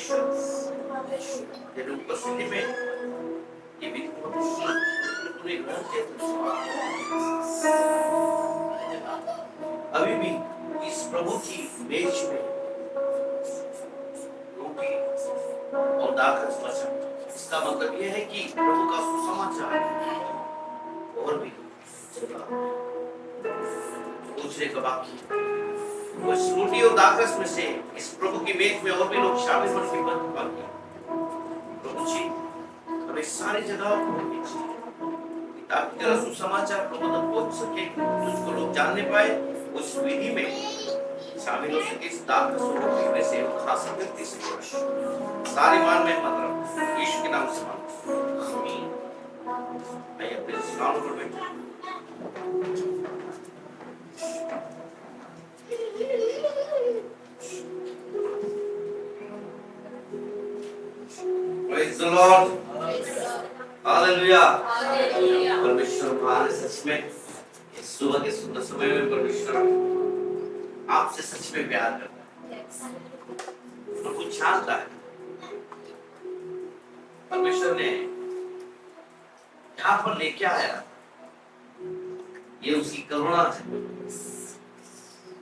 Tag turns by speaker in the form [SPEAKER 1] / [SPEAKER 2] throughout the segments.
[SPEAKER 1] तेरे उपस्थिति में ये भी पूरे ग्रह के अभी भी इस प्रभु की मेज में रोटी और दाखरस बचा। इसका मतलब यह है कि प्रभु का सुसमाचार और भी पूछने का बाकी वो इस रोटी और दाखरस में से इस प्रभु की मेज में और भी लोग शामिल होने की बाकी। प्रभु जी हमें सारी जगह ताकि तेरा सुसमाचार प्रभु तक पहुंच सके, तुझको लोग जानने पाए, उस विधि में शामिल हो सके। इस दाखरस और रोटी में से खा सके। सारी मान में मतलब यीशु के नाम से मांगता हूं, आमीन। आइए अपने स्थानों पर बैठे। Praise the Lord. Hallelujah. परमेश्वर हमारे सच में इस सुबह के सुंदर समय में परमेश्वर आपसे सच में प्यार करता है और कुछ जानता है। परमेश्वर ने यहाँ पर लेके आया, ये उसकी करुणा है।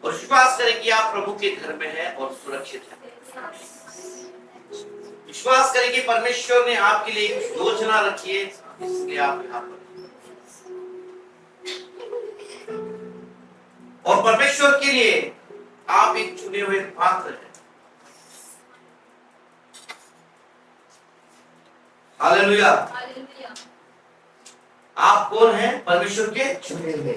[SPEAKER 1] और विश्वास करें कि आप प्रभु के घर में हैं और सुरक्षित हैं। विश्वास करें कि परमेश्वर ने आपके लिए एक योजना रखी है, इसलिए आप यहाँ पर। और परमेश्वर के लिए आप एक चुने हुए पात्र हैं। हालेलुया। आप कौन हैं? परमेश्वर के चुने हुए।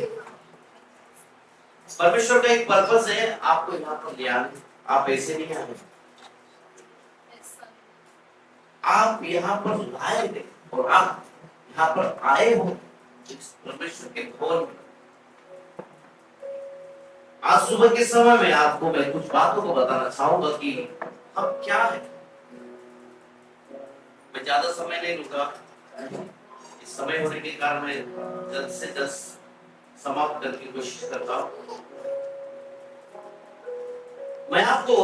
[SPEAKER 1] परमेश्वर का एक पर्पस है आपको यहाँ पर ले आने। आप ऐसे नहीं आए, आप यहाँ पर लाए गए और आप यहाँ पर आए हो परमेश्वर के भवन में। आज सुबह के समय में आपको मैं कुछ बातों को बताना चाहूंगा कि हम क्या है। मैं ज्यादा समय नहीं लूंगा, इस समय होने के कारण मैं जल्द से जल्द समाप्त करने की कोशिश करता हूं। मैं आपको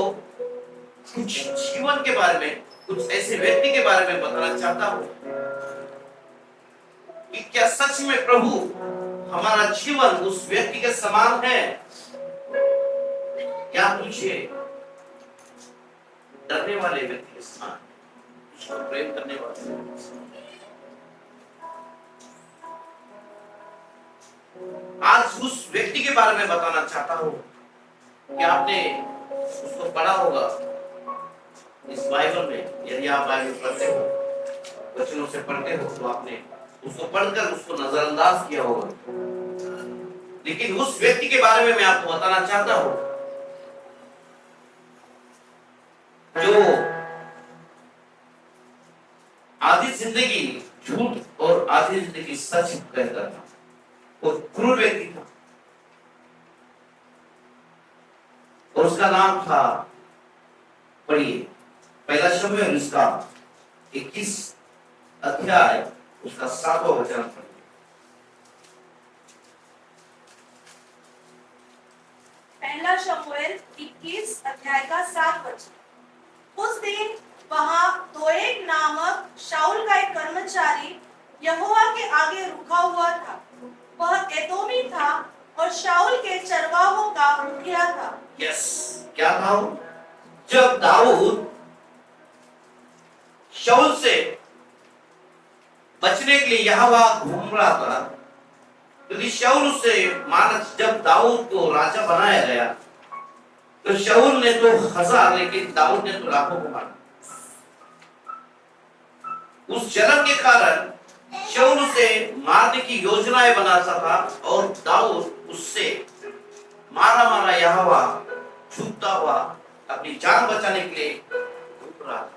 [SPEAKER 1] कुछ जीवन के बारे में, कुछ ऐसे व्यक्ति के बारे में बताना चाहता हूं कि क्या सच में प्रभु हमारा जीवन उस व्यक्ति के समान है या मुझे डरने वाले व्यक्ति के समान, उसको प्रेम करने वाले। आज उस व्यक्ति के बारे में बताना चाहता हूं कि आपने उसको पढ़ा होगा इस बाइबल में। यदि आप बाइबल पढ़ते हो, वचनों से पढ़ते हो, तो आपने उसको पढ़कर उसको नजरअंदाज किया होगा। लेकिन उस व्यक्ति के बारे में मैं आपको बताना चाहता हूं जो आधी जिंदगी झूठ और आधी जिंदगी सच कहता था और क्रूर व्यक्ति था। और उसका नाम था, पढ़िए पहला शमूएल उसका 21 अध्याय उसका 7वां वचन पढ़िए।
[SPEAKER 2] पहला शमूएल 21 अध्याय का 7 वचन। उस दिन वहां दोएग नामक शाऊल का एक कर्मचारी यहोवा के आगे रुका हुआ था। वह एदोमी था और शाऊल के चरवाहों का मुखिया था।
[SPEAKER 1] यस, क्या था? जब दाऊद शाऊल से बचने के लिए यहाँ वहां घूम रहा था, क्योंकि शाऊल उससे माना, जब दाऊद को राजा बनाया गया तो शाऊल ने तो 1000 लेकिन दाऊद ने तो लाखों को मारा। उस जलन के कारण शाऊल उसे मारने की योजनाएं बनाता था और दाऊद उससे मारा मारा यहाँ वहां छूटता हुआ अपनी जान बचाने के लिए घूम रहा था।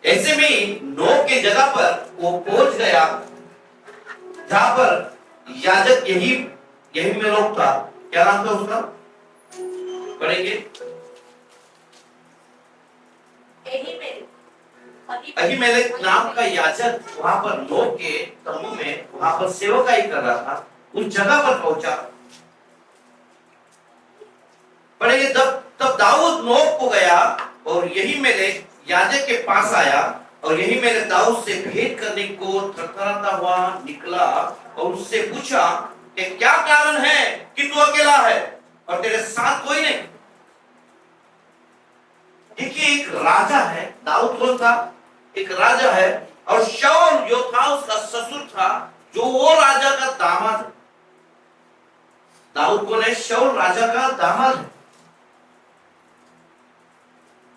[SPEAKER 1] ऐसे में नोब के जगह पर वो पहुंच गया जहां पर याजक यही में लोग था। क्या नाम था उसका? पढ़ेंगे। अहीमेलेक नाम का याजक वहां पर नोब के तंबू में वहां पर सेवकाई कर रहा था। उस जगह पर पहुंचा। पढ़ेंगे। तब दाऊद नोब को गया और यही मेलेक याजक के पास आया और यही मैंने दाऊद से भेंट करने को थरथराता हुआ निकला और उससे पूछा कि क्या कारण है कि तू अकेला है और तेरे साथ कोई नहीं। देखिए, एक राजा है, दाऊद कौन था? एक राजा है, और शाऊल जो था उसका ससुर था, जो वो राजा का दामाद है। दाऊद कौन है? शाऊल राजा का दामाद है।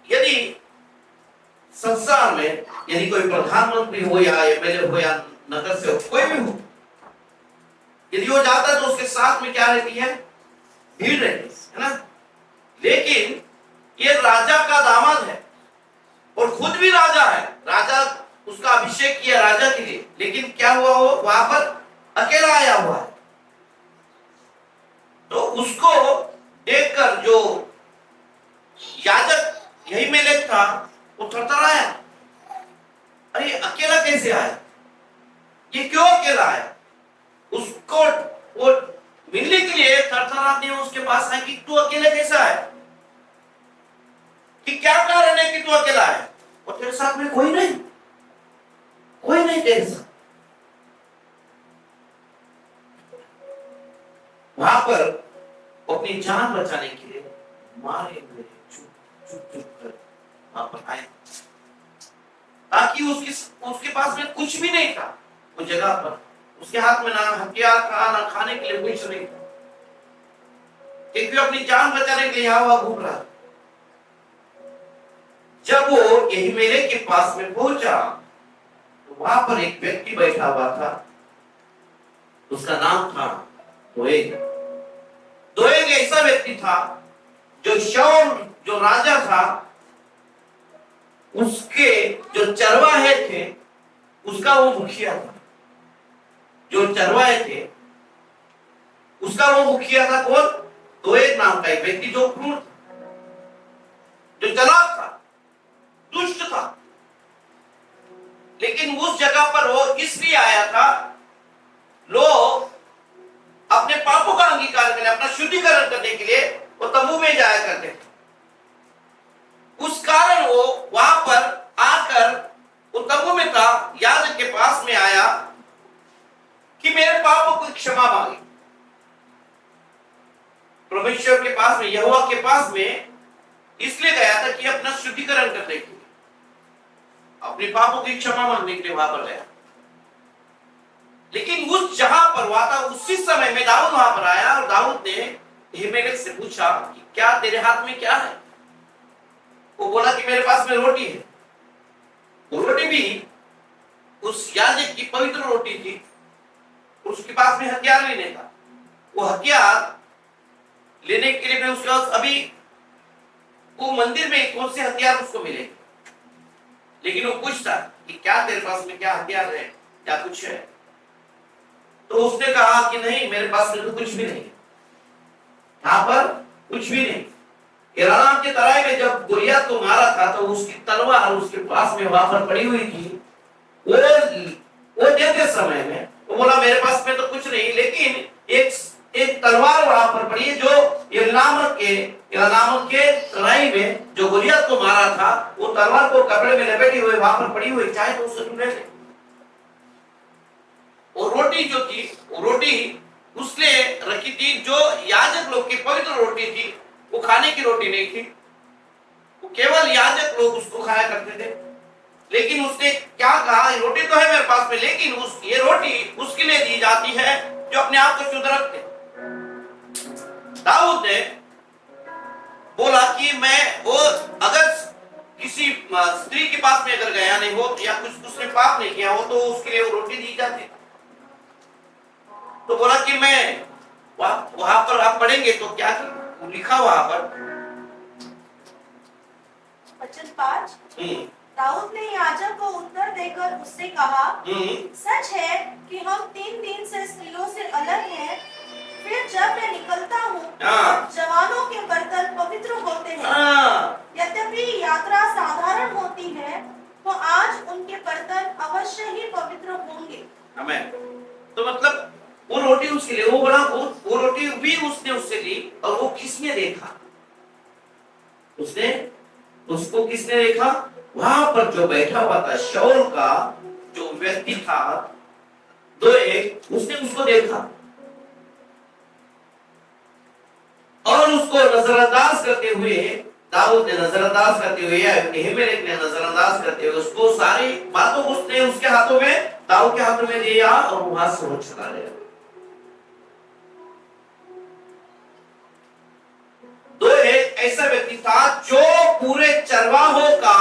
[SPEAKER 1] यदि संसार में यदि कोई प्रधानमंत्री हो या एमएलए हो या नगर सेवक कोई भी हो, यदि वो जाता है तो उसके साथ में क्या रहती है? भीड़ रहती है ना। लेकिन ये राजा का दामाद है और खुद भी राजा है। राजा उसका अभिषेक किया राजा के लिए, लेकिन क्या हुआ, वो वहां पर अकेला आया हुआ है। तो उसको देखकर जो याजक यही मेलेक था वो थरथराया। अरे अकेला कैसे आया? ये क्यों अकेला आया? उसको वो मिलने के लिए थरथराते हुए उसके पास आए कि तू अकेले कैसा है, कि क्या कारण है कि तू अकेला है और तेरे साथ में कोई नहीं, कोई नहीं तेरे साथ। वहां पर अपनी जान बचाने के लिए मारे हुए चुप कर वहां पर आए, ताकि उसके पास में कुछ भी नहीं था। उस जगह पर उसके हाथ में ना हथियार था, ना खाने के लिए कुछ नहीं था, क्योंकि अपनी जान बचाने के लिए यहाँ वहां घूम रहा था। जब वो यही मेरे के पास में पहुंचा तो वहां पर एक व्यक्ति बैठा हुआ था, उसका नाम था दोएग। दोएग ऐसा व्यक्ति था जो शाऊल जो राजा था उसके जो चरवाहे थे उसका वो मुखिया था। जो चरवाहे थे उसका वो मुखिया था। कौन? दोएग नाम का एक व्यक्ति जो क्रूर था, जो चालाक था, दुष्ट था। लेकिन उस जगह पर वो इसलिए आया था, लोग अपने पापों का अंगीकार करने, अपना शुद्धिकरण करने के लिए वो तंबू में जाया करते थे। उस कारण वो वहां पर आकर वो तंबू में था, याजक के पास में आया कि मेरे पापों को क्षमा मांगे। परमेश्वर के पास में, यहोवा के पास में इसलिए गया था कि अपना शुद्धिकरण करने के लिए, अपने पापों की क्षमा मांगने के लिए वहां पर गया। लेकिन उस जहां पर हुआ था उसी समय में दाऊद वहां पर आया और दाऊद ने अहीमेलेक से पूछा कि क्या तेरे हाथ में क्या है? वो बोला कि मेरे पास में रोटी है। वो रोटी भी उस याजक की पवित्र रोटी थी, उसके पास में हथियार भी नहीं था। वो हथियार लेने के लिए मैं उसके पास अभी वो मंदिर में कौन से हथियार उसको मिले, लेकिन वो पूछता कि क्या तेरे पास में क्या हथियार है, क्या कुछ है? तो उसने कहा कि नहीं, मेरे पास में तो कुछ भी नहीं, यहाँ पर कुछ भी नहीं। इराम के तराई में जब गोलियत को मारा था तो उसकी तलवार उसके पास में वहां पर पड़ी हुई थी। वो देते समय में वो बोला मेरे पास में तो कुछ नहीं, लेकिन एक तलवार वहां पर पड़ी है जो इराम के तराई में जो गोलियत को मारा था, वो तलवार को कपड़े में लपेटी हुई वहां पर पड़ी हुई, चाहे तो उससे तू ले ले। और रोटी जो थी वो रोटी उसने रखी थी, जो याजक लोग की पवित्र रोटी थी, वो खाने की रोटी नहीं थी, वो केवल याजक लोग उसको खाया करते थे। लेकिन उसने क्या कहा, रोटी तो है मेरे पास में, लेकिन ये रोटी उसके लिए दी जाती है जो अपने आप को शुद्ध रखते। दाऊद ने बोला कि मैं वो अगर किसी स्त्री के पास में अगर गया नहीं हो या कुछ उसने पाप नहीं किया हो तो उसके लिए वो रोटी दी जाती। तो बोला कि मैं वहां पर आप पढ़ेंगे तो क्या लिखा वहां पर,
[SPEAKER 2] वचन 5, दाऊद ने याजक को उत्तर देकर उससे कहा, सच है कि हम 3 दिन से स्त्रियों से अलग हैं, फिर जब मैं निकलता हूँ जवानों के बर्तन पवित्र होते हैं। यद्यपि यात्रा साधारण होती है तो आज उनके बर्तन अवश्य ही पवित्र होंगे। आमीन।
[SPEAKER 1] तो मतलब वो रोटी उसके लिए, वो बड़ा वो रोटी भी उसने उससे ली, और वो किसने देखा? उसको किसने देखा? वहां पर जो बैठा हुआ था शाऊल का जो व्यक्ति था, उसने उसको देखा और उसको नजरअंदाज करते हुए, दाऊद ने नजरअंदाज करते हुए, अहीमेलेक ने नजरअंदाज करते हुए उसको सारी बातों को उसने उसके हाथों में, दाऊद के हाथों में दिया और वहां से वो चला गया। तो एक ऐसा व्यक्ति था जो पूरे चरवाहों का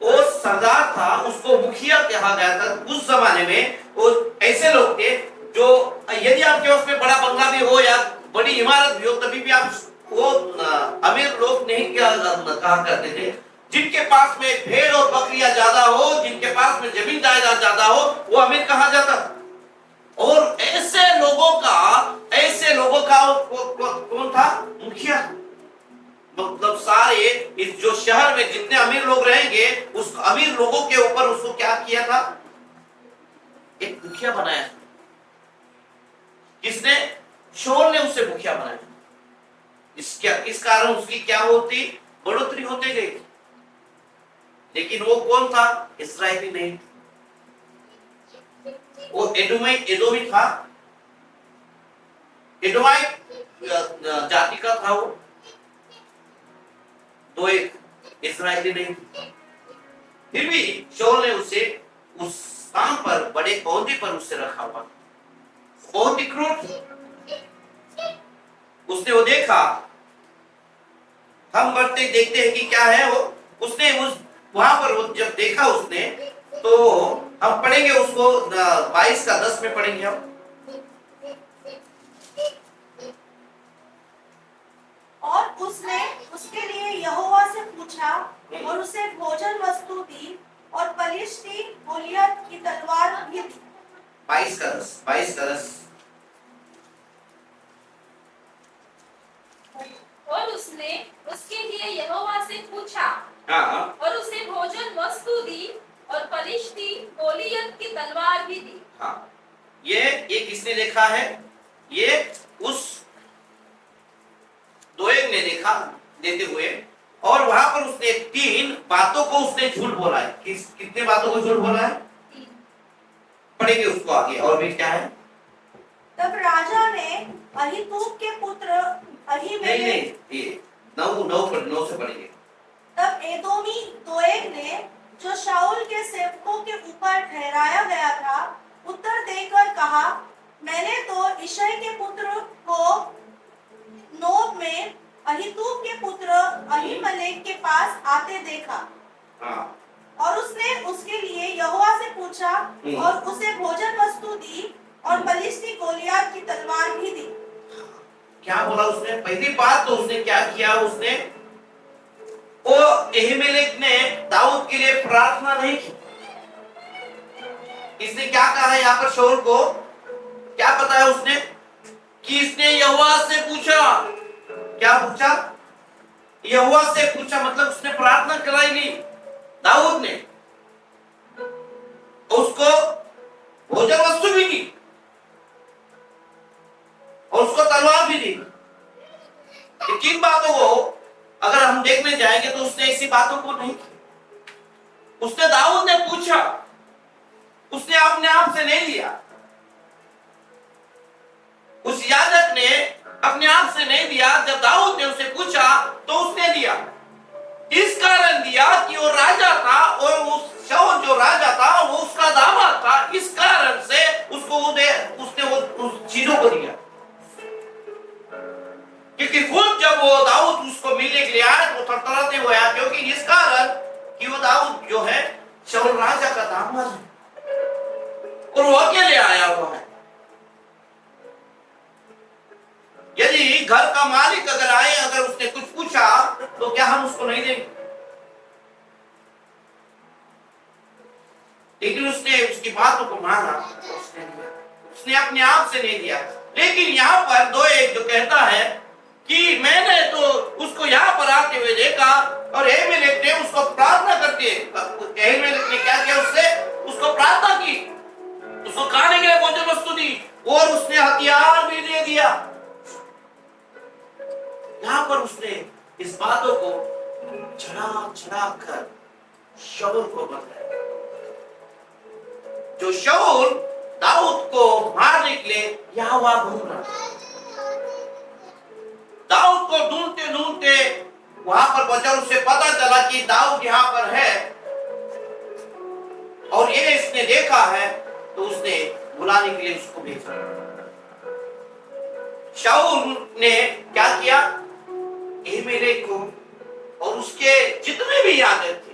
[SPEAKER 1] वो सरदार था, उसको मुखिया कहा गया था। उस जमाने में वो ऐसे लोग थे जो, यदि आपके पास में बड़ा बंगला भी हो या बड़ी इमारत भी हो, तभी भी आप वो अमीर लोग नहीं कहा करते थे। जिनके पास में भेड़ और बकरियां ज्यादा हो, जिनके पास में जमीन जायदाद ज्यादा हो, वो अमीर कहा जाता था। और ऐसे लोगों का कौन था? मुखिया। मतलब सारे इस जो शहर में जितने अमीर लोग रहेंगे, उस अमीर लोगों के ऊपर उसको क्या किया था? एक मुखिया बनाया। किसने? शाऊल ने उसे मुखिया बनाया। इस कारण उसकी क्या होती? बढ़ोतरी होती गई। लेकिन वो कौन था? इस्राएली नहीं, वो एदोमी था। एदोमाई जाति का था वो, तो एक इस्राएली नहीं। फिर भी शाऊल ने उसे उस काम पर, बड़े ओहदे पर उससे रखा हुआ। बहुत ही क्रूर। उसने वो देखा, हम बढ़ते देखते हैं कि क्या है वो। उसने उस वहां पर वो जब देखा उसने, तो हम पढ़ेंगे उसको 22 का 10 में पढ़ेंगे हम।
[SPEAKER 2] और उसने उसके लिए यहोवा से पूछा और उसे भोजन वस्तु दी और पलिश्ती गोलियत की तलवार भी दी।
[SPEAKER 1] 22 का 10।
[SPEAKER 3] और उसने उसके लिए यहोवा से पूछा
[SPEAKER 1] हाँ,
[SPEAKER 3] और उसे भोजन वस्तु दी और पलिश्ती गोलियत की तलवार भी दी।
[SPEAKER 1] हाँ, ये किसने देखा है? ये उस दोएग ने देखा देते हुए। और वहां पर उसने 3 बातों को उसने झूठ बोला है। कितने बातों को झूठ बोला है? पढ़ेंगे उसको आगे। और भी क्या है?
[SPEAKER 2] तब राजा ने अहीतूब के पुत्र अहीमेलेक,
[SPEAKER 1] ये 9 से पढ़ेंगे।
[SPEAKER 2] तब एदोमी दोएग ने, जो शाऊल के सेवकों के ऊपर ठहराया गया था, उत्तर देकर कहा, मैंने तो इशै के पुत्र को नोब में अहीतूब के पुत्र अहीमेलेक के पास आते देखा।
[SPEAKER 1] हाँ।
[SPEAKER 2] और उसने उसके लिए यहोवा से पूछा और उसे भोजन वस्तु दी और पलिश्ती गोलियत की तलवार भी दी।
[SPEAKER 1] क्या बोला उसने? पहली बात तो उसने क्या किया? उसने वो अहीमेलेक ने दाऊद के लिए प्रार्थना नहीं की। इसने क्या कहा यहाँ पर शाऊल को? क्या बताया उसने? कि इसने यहोवा से पूछा। क्या पूछा? यहोवा से पूछा, मतलब उसने प्रार्थना कराई नहीं। दाऊद ने उसको भोजन वस्तु भी दी और उसको तलवार भी दी। किन बातों को अगर हम देखने जाएंगे तो उसने ऐसी बातों को नहीं की। उसने दाऊद ने पूछा, उसने अपने आप से नहीं लिया। उस याजक ने अपने आप से नहीं दिया। जब दाऊद ने उसे पूछा तो उसने दिया। इस कारण दिया कि वो राजा था और उस शाऊल जो राजा था वो उसका दामाद था। इस कारण से उसने उस चीजों को दिया। क्योंकि खुद जब वो दाऊद उसको मिलने के लिए आया तो थरथराते हुए आया, क्योंकि इस कारण कि वो दाऊद जो है शाऊल राजा का दामाद है और वो अकेले आया हुआ है। यदि घर का मालिक अगर आए, अगर उसने कुछ पूछा तो क्या हम उसको नहीं देंगे? लेकिन उसने उसकी बातों को माना, उसने अपने आप से नहीं दिया। लेकिन यहाँ पर दोएग जो कहता है कि मैंने तो उसको यहाँ पर आते हुए देखा और अहीमेलेक ने उसको प्रार्थना करते, अहीमेलेक ने क्या किया? उसको प्रार्थना की, उसको खाने के लिए भोजन वस्तु दी और उसने हथियार भी दे दिया। यहाँ पर उसने इस बातों को चढ़ा कर शाऊल को बताया। जो शाऊल दाऊद को मारने के लिए यहोवा ढूंढ रहा था। दाऊद को ढूंढते ढूंढते वहां पर पहुंचा, उसे पता चला कि दाऊद यहां पर है और ये इसने देखा है, तो उसने बुलाने के लिए उसको भेजा। शाऊल ने क्या किया, एमेले को और उसके जितने भी याजक थे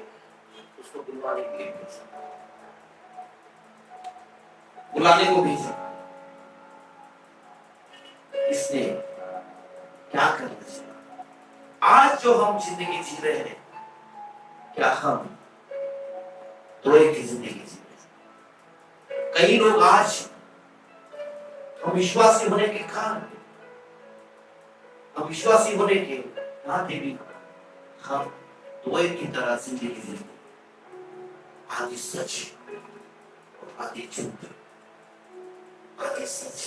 [SPEAKER 1] उसको बुलाने के लिए भेजा, बुलाने को भेजा। इसने क्या करना चाहिए? आज जो हम जिंदगी जी रहे हैं, क्या हम दो एक की जिंदगी जी रहे हैं? कई लोग आज हम विश्वासी होने के कारण, हम विश्वासी होने के नाते भी हम दो एक की तरह जिंदगी जी रहे हैं। आधी सच और आधी झूठ, आधी सच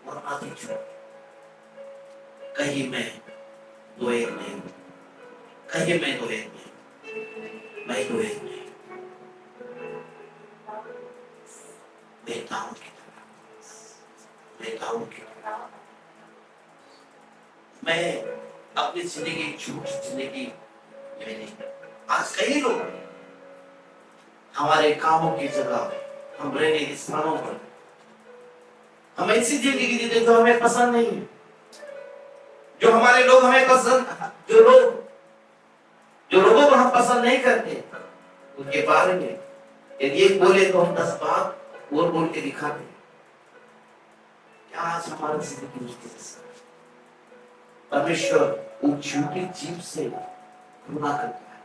[SPEAKER 1] और आधी झूठ। कहीं मैं दो एक नहीं हूं, कहीं मैं दो एक नहीं, मैं दो एक नहीं, मैं दाऊद की तरह, मैं दाऊद की तरह। मैं अपनी जिंदगी झूठ जिंदगी में नहीं। आज कई लोग हमारे कामों की जगह, हम रहने के स्थानों पर हम ऐसी जिंदगी जीते जो हमें पसंद नहीं है, जो हमारे लोग हमें पसंद, जो लोगों को हम पसंद नहीं करते, उनके बारे में यदि एक बोले तो हम 10 बात और बोल के दिखाते। क्या आज हमारा जिंदगी उसके जैसा? परमेश्वर उन झूठी जीव से घृणा करता है।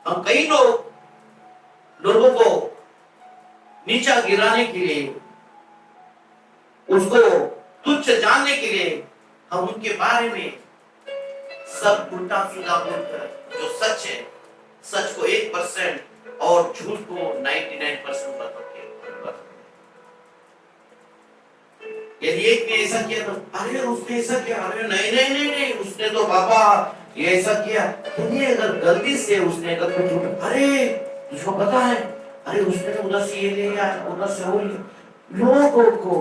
[SPEAKER 1] हम कई लोगों को नीचा गिराने के लिए, उसको तुच्छ जानने के लिए हम उनके बारे में सब उल्टा सीधा बोलकर जो सच है, सच को 1% और झूठ को 99% बताते। यदि एक ने ऐसा किया तो अरे उसने ऐसा किया, अरे नहीं नहीं नहीं नहीं उसने तो बाबा ये ऐसा किया। यदि अगर गलती से उसने अगर कुछ झूठ, अरे तुझको पता है, अरे उसने तो उधर से ये ले लिया, उधर से वो लिया। लोगों को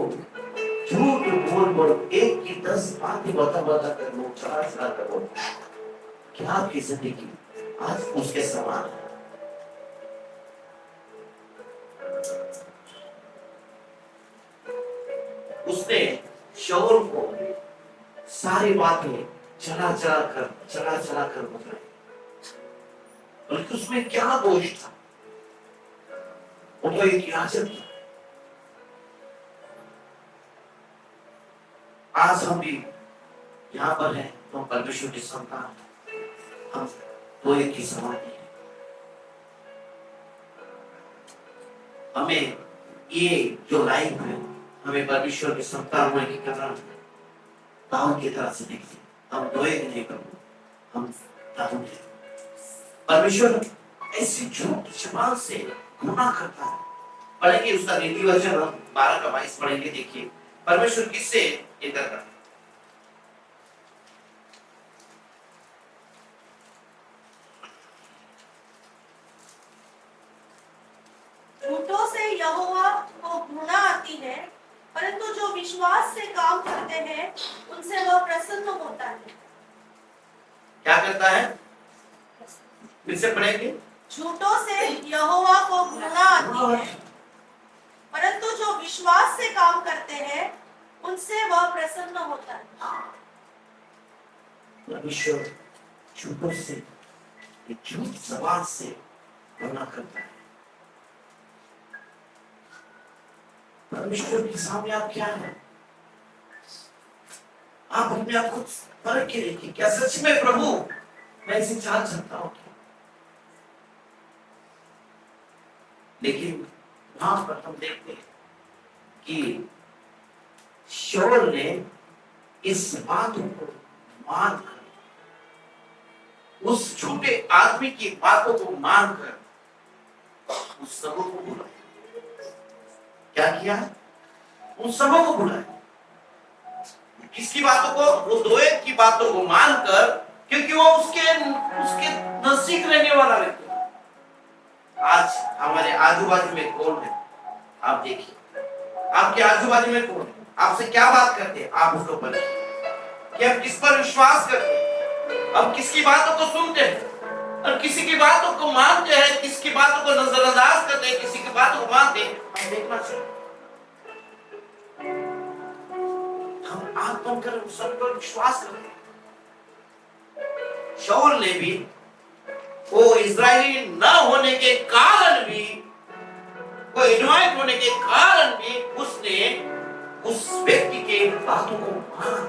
[SPEAKER 1] झूठ बोल बोल एक की 10 बातें बता कर लोग चला कर बोल। क्या आपकी जिंदगी आज उसके समान है? उसने शाऊल को सारी बातें चला चला कर बताई, बल्कि उसमें क्या दोष था? वो तो एक याजक था। आज हम भी यहाँ पर हैं तो परमेश्वर की संतान, हम तो एक ही समान है। हमें ये जो लाइफ है, हमें परमेश्वर की संतान होने के कारण दाऊद की तरह से देखिए, हम दो एक नहीं करो, हम दाऊद हैं। परमेश्वर ऐसी झूठ जबान से गुनाह करता है। पढ़ेंगे उसका नीति वचन, हम 12 का 22 पढ़ेंगे। देखिए परमेश्वर किससे ये कर रहा है।
[SPEAKER 2] झूठों से यहोवा को घृणा आती है, परंतु जो विश्वास से काम करते हैं उनसे वह प्रसन्न होता है।
[SPEAKER 1] क्या करता है? फिर से पढ़ेंगे।
[SPEAKER 2] झूठों से यहोवा को घृणा आती है, परंतु जो विश्वास से काम करते हैं उनसे वह प्रसन्न होता है।
[SPEAKER 1] परमेश्वर झूठों से, झूठ जबान से घृणा करता है। परमेश्वर के सामने आप क्या है? आप अपने आप को परख के देखिए, क्या सच में प्रभु मैं इसे जान सकता हूं? लेकिन वहां पर हम देखते हैं कि शाऊल ने इस बात को मानकर, उस झूठे आदमी की बातों को मानकर उस सबों को बुलाया। क्या किया? उन सबों को बुलाया। किसकी बातों को? वो दो एक की बातों को मानकर क्योंकि वो उसके उसके नजदीक रहने वाला व्यक्ति है। आज हमारे आजू बाजू में कौन है? आप देखिए, आपके आजू बाजू में कौन है? आपसे क्या बात करते हैं? आप उसको परखिए कि हम किस पर विश्वास करते हैं, हम किसकी बातों को सुनते हैं और किसी की बातों को मानते हैं, किसकी बातों को नजरअंदाज करते हैं, किसी की बातों को मानते हैं। हम देखना चाहिए, हम आंख बंद कर सब पर विश्वास करते हैं। शाऊल ने भी, वो इजरायली न होने के कारण भी, वो इनवाइट होने के कारण भी उसने उस व्यक्ति के बातों को माना।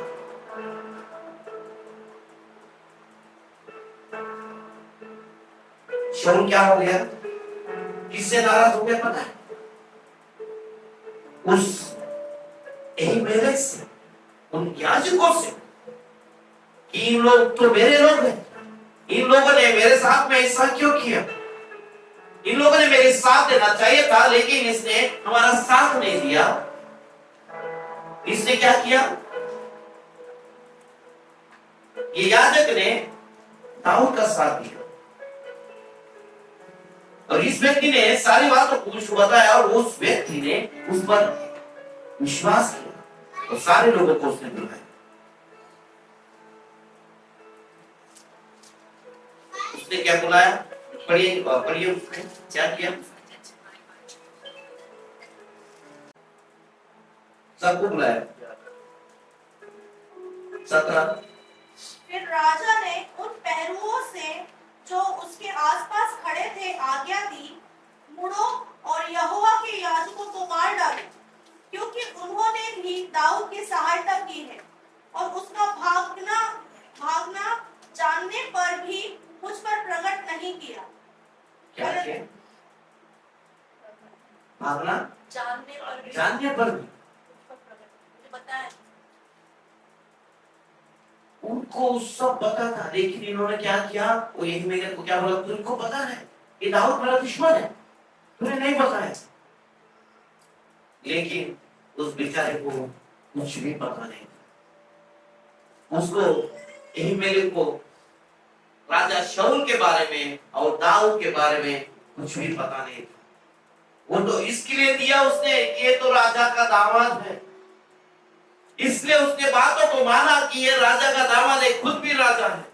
[SPEAKER 1] शाऊल क्या हो गया? किससे नाराज हो गया पता है? उस एलीमेलेक से, उन याजकों से। इन लोग तो मेरे लोग हैं, इन लोगों ने मेरे साथ में ऐसा क्यों किया? इन लोगों ने मेरे साथ देना चाहिए था, लेकिन इसने हमारा साथ नहीं दिया। इसने क्या किया? ये याजक ने दाऊद का साथ दिया और इस व्यक्ति ने सारी बातों को उसको बताया और उस व्यक्ति ने उस पर विश्वास किया और सारे लोगों को उसने बुलाया। उसने क्या बुलाया? पढ़िए उसने क्या किया? सबको बुलाया। 17।
[SPEAKER 2] फिर राजा ने उन पहरुओं से जो उसके आसपास खड़े थे आज्ञा दी, मुड़ो और यहोवा के याजकों को मार डालो, क्योंकि उन्होंने भी दाऊद की सहायता की है और उसका भागना जानने पर भी मुझ पर प्रकट नहीं किया।
[SPEAKER 1] क्या किया? भागना
[SPEAKER 2] जानने पर भी मुझे बताया।
[SPEAKER 1] उनको सब पता था, लेकिन इन्होंने क्या किया? वो एलीमेलेक को क्या बोला? तुमको पता है ये दाऊद मेरा दुश्मन है, तुम्हें नहीं पता है। लेकिन उस बेचारे को कुछ भी पता नहीं था। उसको, एलीमेलेक को राजा शाऊल के बारे में और दाऊद के बारे में कुछ भी पता नहीं था। वो तो इसके लिए दिया उसने कि ये तो राजा का दामाद है, इसलिए उसने बातों को माना कि ये राजा का दामाद है, खुद भी राजा है।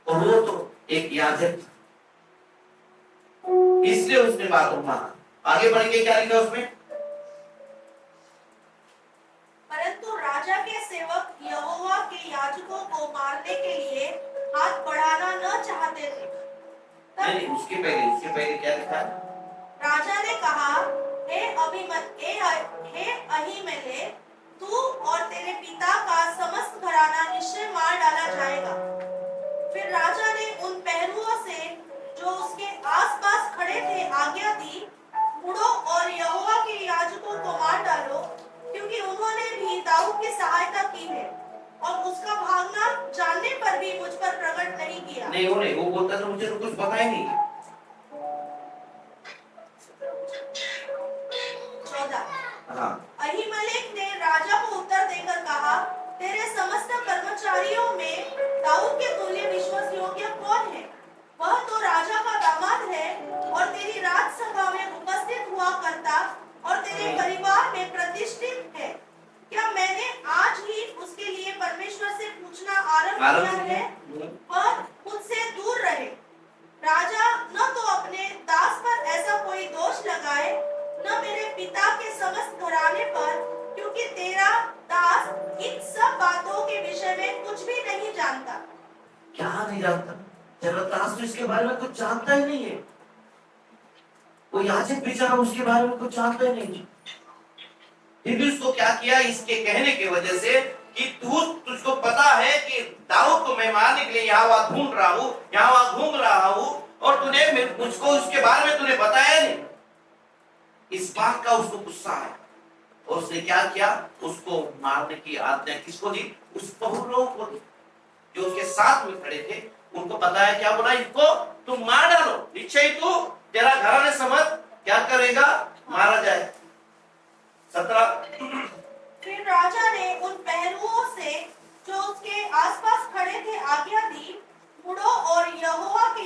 [SPEAKER 1] और वो तो एक याजक था, इसलिए उसने बातों को माना। आगे बढ़ के क्या लिखा उसमें?
[SPEAKER 2] परंतु राजा के सेवक यहोवा के याजकों को मारने के लिए हाथ बढ़ाना न चाहते थे।
[SPEAKER 1] नहीं, उसके पहले क्या लिखा है?
[SPEAKER 2] राजा ने कहा, हे अहीमेलेक, तू और तेरे पिता का समस्त घराना निश्चय मार डाला जाएगा। फिर राजा ने उन पहरुओं से जो उसके आसपास खड़े थे आज्ञा दी, मुड़ो और यहोवा के याजकों को मार डालो, क्योंकि उन्होंने भी दाऊद की सहायता की है और उसका भागना जानने पर भी मुझ पर प्रकट नहीं किया।
[SPEAKER 1] नहीं, वो बोलता था मुझे तो कुछ पता ही नहीं।
[SPEAKER 2] 14।
[SPEAKER 1] हाँ।
[SPEAKER 2] अहीमेलेक ने राजा को उत्तर देकर कहा, तेरे समस्त कर्मचारियों में दाऊद के तुल्य विश्वास योग्य कौन है? वह तो राजा का दामाद है और तेरी राजसभा में उपस्थित हुआ करता और तेरे परिवार में प्रतिष्ठित है। क्या मैंने आज ही उसके लिए परमेश्वर से पूछना आरंभ किया है? वह मुझसे दूर रहे। राजा न तो अपने दास पर ऐसा कोई दोष लगाए, न मेरे पिता के समस्त घराने पर, क्योंकि तेरा दास इन सब बातों के विषय में कुछ भी नहीं जानता।
[SPEAKER 1] क्या नहीं जानता? तेरा दास तो इसके बारे में कुछ जानता ही नहीं है। वो याजक बेचारा उसके बारे में कुछ जानता ही नहीं। फिर भी उसको क्या किया? इसके कहने की वजह से कि तुझको पता है कि दाऊद को मैं मारने के लिए यहाँ वहाँ ढूंढ रहा हूँ, यहाँ वहाँ घूम रहा हूँ, और तूने मुझको उसके बारे में तूने बताया नहीं। इस बात का उसको गुस्सा है और उसने क्या किया? उसको मारने की आज्ञा किसको दी? उस पहरुओं को दी जो उसके साथ में खड़े थे। उनको पता है, क्या बोला? इसको तुम मार डालो, निश्चय तू तेरा घराने समझ क्या करेगा? मारा जाए। 17।
[SPEAKER 2] फिर राजा ने उन पहरुओं से जो उसके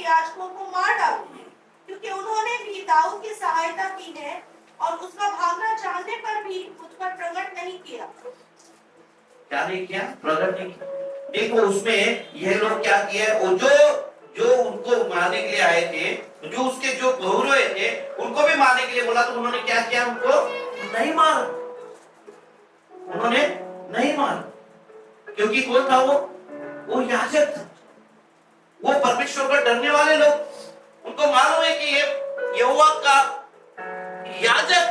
[SPEAKER 2] याजकों को मार डालो, क्योंकि उन्होंने भी दाऊद की सहायता की है और उसका भागना चाहने पर भी मुझ पर प्रकट नहीं किया।
[SPEAKER 1] क्या नहीं किया? प्रकट नहीं किया। देखो उसमें ये लोग क्या किए, वो जो जो उनको मारने के लिए आए थे, जो उसके जो बहुरोए थे, उनको भी मारने के लिए बोला, तो उन्होंने क्या किया? उनको नहीं मारा, उन्होंने नहीं मारा। क्योंकि कौन था वो याजक था, वो परमेश्वर का डरने वाले लोग। उनको मालूम है कि ये यहोवा का याजक,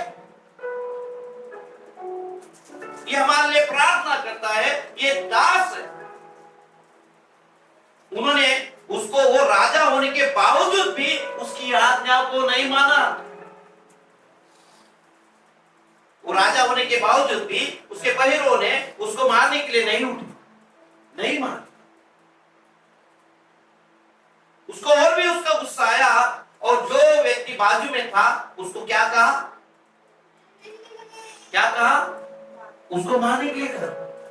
[SPEAKER 1] ये हमारे लिए प्रार्थना करता है, ये दास है। उन्होंने उसको, वो राजा होने के बावजूद भी उसकी आज्ञा को नहीं माना। वो राजा होने के बावजूद भी उसके बहिरों ने उसको मारने के लिए नहीं उठे, नहीं मारा। उसको और भी उसका गुस्सा आया, और जो व्यक्ति बाजू में था उसको क्या कहा? क्या कहा? उसको मारने के लिए कहा।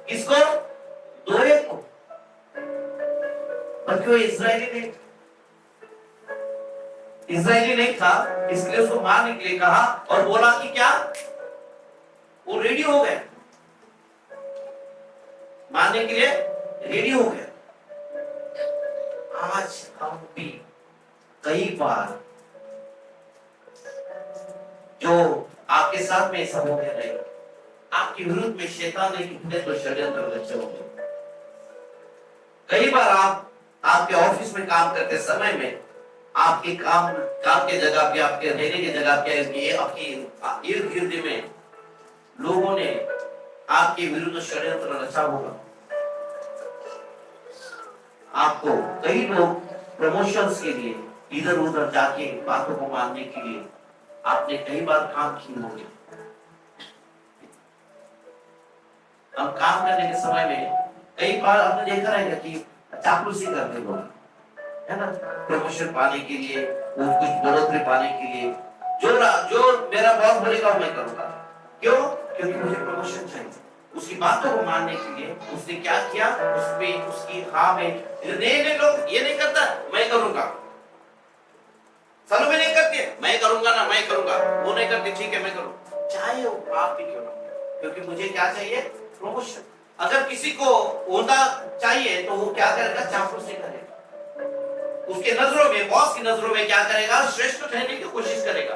[SPEAKER 1] किसको? दोएग को। पर क्यों इस्राएली नहीं था, इसलिए उसको मारने के लिए कहा, और बोला कि क्या? वो रेडी हो गए, मारने के लिए रेडी हो गए। आज हम भी कई बार, जो आपके साथ में ऐसा हो गया, नहीं आपके विरुद्ध में शैतान ने कितने तो षड्यंत्र रचे होंगे। कई बार आपके ऑफिस में काम करते समय में, आपके काम के जगह पे, आपके रहने की जगह पे, आपकी इर्द गिर्द में लोगों ने आपके विरुद्ध षड्यंत्र रचा होगा। आपको कई लोग प्रमोशंस के लिए इधर उधर जाके बातों को मानने के लिए आपने कई बार काम किए होंगे। हम काम करने के समय में कई बार आपने देखा रहेगा कि चापलूसी करते लोग, है ना, प्रमोशन पाने के लिए, कुछ बढ़ोतरी पाने के लिए, जो मेरा बॉस बोलेगा मैं करूंगा। क्यों? क्योंकि मुझे प्रमोशन चाहिए। उसकी बातों को मानने के लिए उसने क्या किया? उसकी हाँ में नहीं, लोग ये नहीं करता, मैं करूंगा। चलो मैं नहीं करती, मैं करूंगा ना, मैं करूंगा। वो नहीं करती, ठीक है मैं करूंगा, चाहे वो पाप भी क्यों ना, क्योंकि मुझे क्या चाहिए? प्रमोशन। अगर किसी को ओहदा चाहिए तो वो क्या करेगा? चापलूसी करेगा। उसके नजरों में, बॉस की नजरों में क्या करेगा? श्रेष्ठ ठहरने की कोशिश करेगा,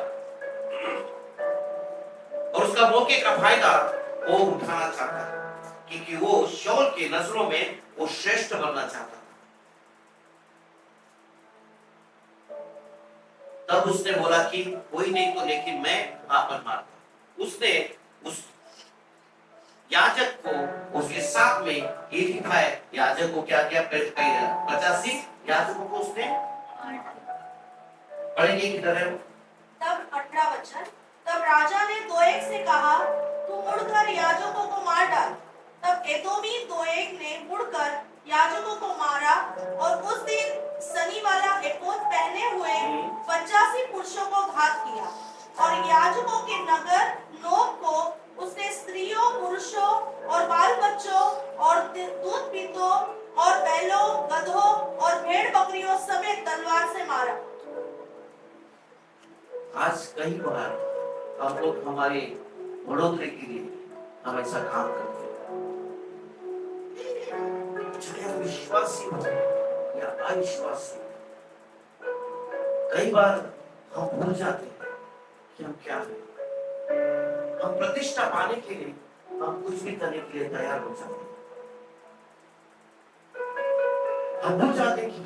[SPEAKER 1] और उसका मौके का फायदा वो उठाना चाहता है, क्योंकि वो शाऊल के नजरों में वो श्रेष्ठ बनना चाहता था। तब उसने बोला कि कोई नहीं तो, लेकिन मैं वहां पर मारता। उसने उस याजक को, उसके साथ में एक ही था, याजक को क्या किया? 85 याजकों को उसने पढ़ेंगे किधर है?
[SPEAKER 2] तब 18 वचन, तब राजा ने दोएग से कहा, तू मुड़कर याजकों को मार डाल। तब एदोमी दोएग ने मुड़कर याजकों को मारा, और उस दिन सनी वाला एपोद पहने हुए 85 पुरुषों को घात किया। और याजकों के नगर नोब को उसने स्त्रियों, पुरुषों और बाल बच्चों और दूध पीतों और बैलों, गधों और भेड़ बकरियों समेत तलवार से मारा।
[SPEAKER 1] आज कई बार हम लोग हमारे बढ़ोतरी के लिए हम ऐसा काम करते हैं, चाहे विश्वासी हो या अविश्वासी। कई बार हम भूल जाते हैं कि हम क्या हैं। हम प्रतिष्ठा पाने के लिए हम कुछ भी करने के लिए तैयार हो जाते हैं। हम भूल जाते हैं कि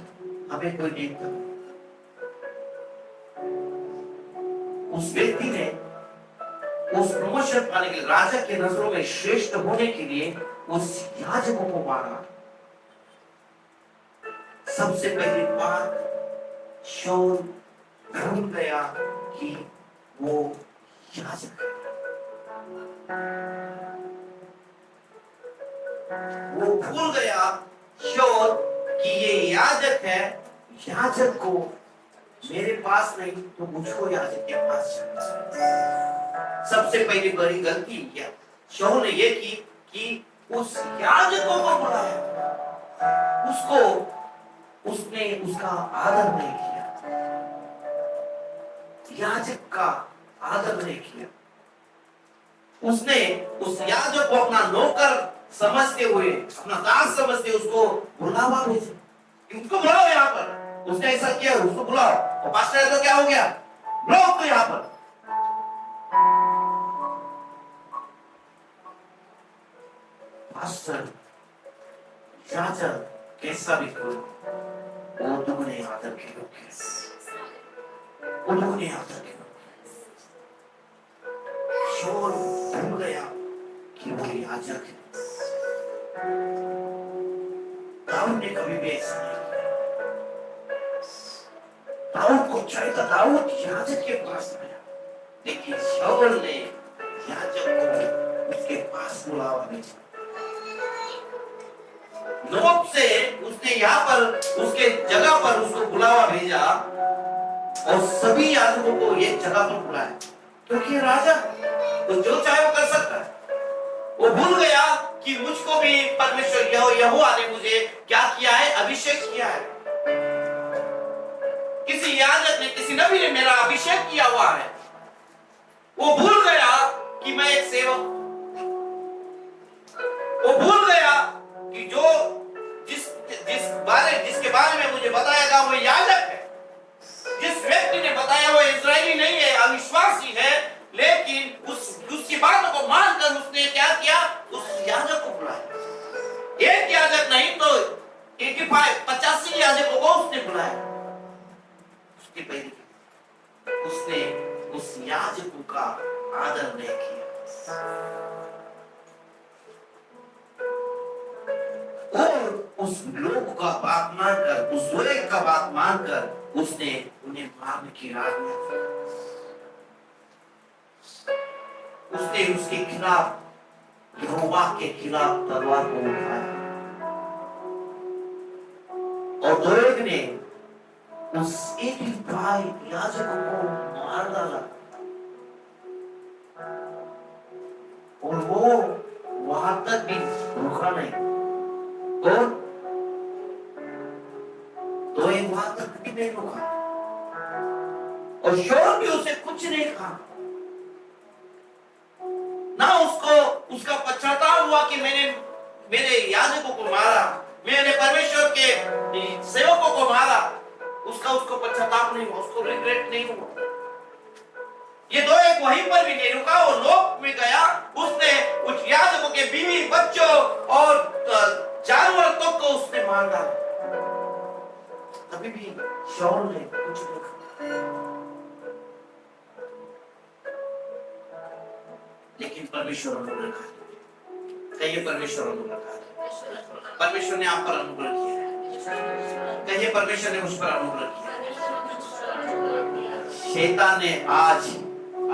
[SPEAKER 1] हमें कोई देखता है। उस व्यक्ति ने उस प्रमोशन पाने के लिए, राजा के नजरों में श्रेष्ठ होने के लिए उस याजकों को मारा। सबसे पहली बात, शाऊल भूल गया कि वो याजक है। वो भूल गया शाऊल कि ये याजक है। याजक को मेरे पास नहीं तो मुझको याजक के पास जाना। सबसे पहली बड़ी गलती क्या शाऊल ने ये की कि उस याजकों को बुलाया, उसने उसका आदर नहीं किया। याजक का आदर नहीं किया। उसने उस याजक को अपना नौकर समझते हुए, अपना दास समझते उसको बुलावा भेजा, उसको बुलाओ यहाँ पर। उसने ऐसा किया, उसको बुलाओ। और पास्टर तो क्या हो गया, बुलाओ तो यहाँ पर। पास्टर याजक कैसा भी कोई, वो दुगने आदर के लोग हैं, वो दुगने आदर के लोग हैं। शाऊल भूल गया कि वो याजक है। दाऊद ने कभी भी ऐसा नहीं किया। दाऊद को चाहिए था, दाऊद याजक के पास गया, लेकिन शाऊल ने याजक को उसके पास बुलावा भेजा। नोब से उसने यहाँ पर उसके जगह पर उसको बुलावा भेजा और सभी याजकों को एक जगह पर बुलाया, क्योंकि राजा तो जो चाहे वो कर सकता है। वो भूल गया कि मुझको भी परमेश्वर यहोवा ने मुझे क्या किया है, अभिषेक किया है। किसी याजक ने, किसी नबी ने मेरा अभिषेक किया हुआ है। वो भूल गया कि मैं एक सेवक, वो भूल गया कि जिसके बारे में मुझे बताया गया वो याजक है। जिस व्यक्ति ने बताया वो इस्राएली नहीं है, अविश्वासी है, लेकिन उसकी बातों को मानकर उसने क्या किया, उस याजक को बुलाया। एक याजक नहीं तो 85 याजकों को उसने बुलाया। उसके पहले उसने उस याजकों का आदर नहीं किया। और उस लोग का बात मानकर, उस जोएल का बात मानकर उसने उन्हें मारने की राजनीति की। उसने उसके खिलाफ, यहोवा के खिलाफ तलवार को उठाया और जोएल ने उस एक ही भाई याजक को मार डाला। और वो वहां तक भी रुका नहीं, तो एक वहां तक भी नहीं रुका और शाऊल भी उसे कुछ नहीं कहा। ना उसको उसका पश्चाताप हुआ कि मैंने मेरे याजकों को मारा, मैंने परमेश्वर के सेवकों को मारा। उसको पश्चाताप नहीं हुआ, उसको रिग्रेट नहीं हुआ। ये दो एक वहीं पर भी नहीं रुका, वो लोक में गया। उसने उस याजकों के बीवी, बच्चों और जानवर तक को उसने मार डाला। अभी भी शाऊल ने कुछ नहीं कहा, लेकिन परमेश्वर अनुग्रह कर, कहिए परमेश्वर अनुग्रह कर। परमेश्वर ने आप पर अनुग्रह किया है, कहिए परमेश्वर ने उस पर अनुग्रह किया है। शैतान ने आज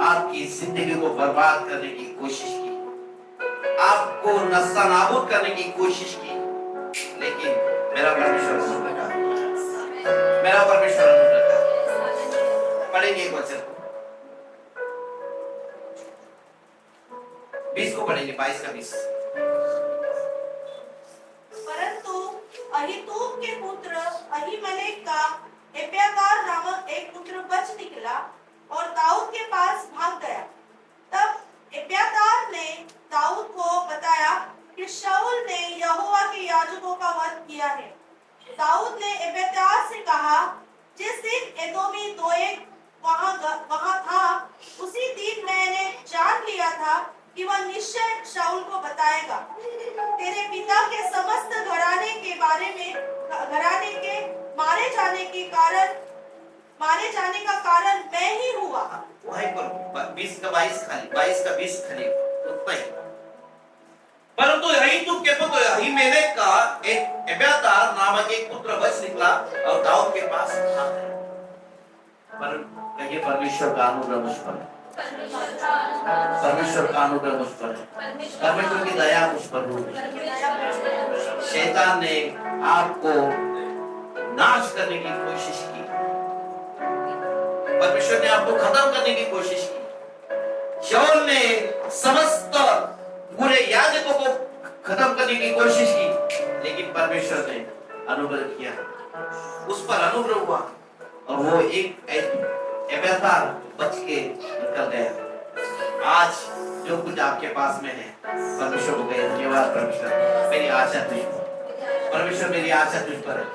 [SPEAKER 1] आपकी जिंदगी को बर्बाद करने की कोशिश की, आपको नस्ता नाबूद करने की कोशिश की, लेकिन मेरा परमेश्वर अनुग्रह कर, मेरा परमेश्वर अनुग्रह कर। पढ़ेंगे एक वचन 20 को पढ़ेंगे, 22 का 20।
[SPEAKER 2] परंतु अहीतूब के पुत्र अहीमेलेक का एब्यातार नामक एक पुत्र बच निकला और दाऊद के पास भाग गया। तब एब्यातार ने दाऊद को बताया कि शाऊल ने यहोवा के याजकों का वध किया है। दाऊद ने एब्यातार से कहा, जिस दिन एदोमी दोएग वहां था, उसी दिन मैंने जान लिया था कि वह निश्चय शाऊल को बताएगा। तेरे पिता के समस्त घराने के बारे में, घराने के मारे जाने का कारण मैं ही हुआ।
[SPEAKER 1] वहीं पर 20 का 22 खाली उतना ही। परंतु अहीतूब के पुत्र अहीमेलेक का एक एब्यातार नामक एक पुत्र बच निकला और दाऊद के पास था। पर कहिए परमेश्वर का अनुग्रह मुझ पर है, परमेश्वर का अनुग्रह मुझ पर है, परमेश्वर की दया मुझ पर है। शैतान ने आपको नाश करने की कोशिश की, परमेश्वर ने आपको खत्म करने की कोशिश की। शाऊल ने समस्त पूरे याजकों को खत्म करने की कोशिश की, लेकिन परमेश्वर ने अनुग्रह किया, उस पर अनुग्रह हुआ और वो एक एब्यातार बच के निकल गया। आज जो कुछ आपके पास में है, परमेश्वर को कहे धन्यवाद परमेश्वर, मेरी आशा तुझ पर, परमेश्वर मेरी आशा तुझ पर है।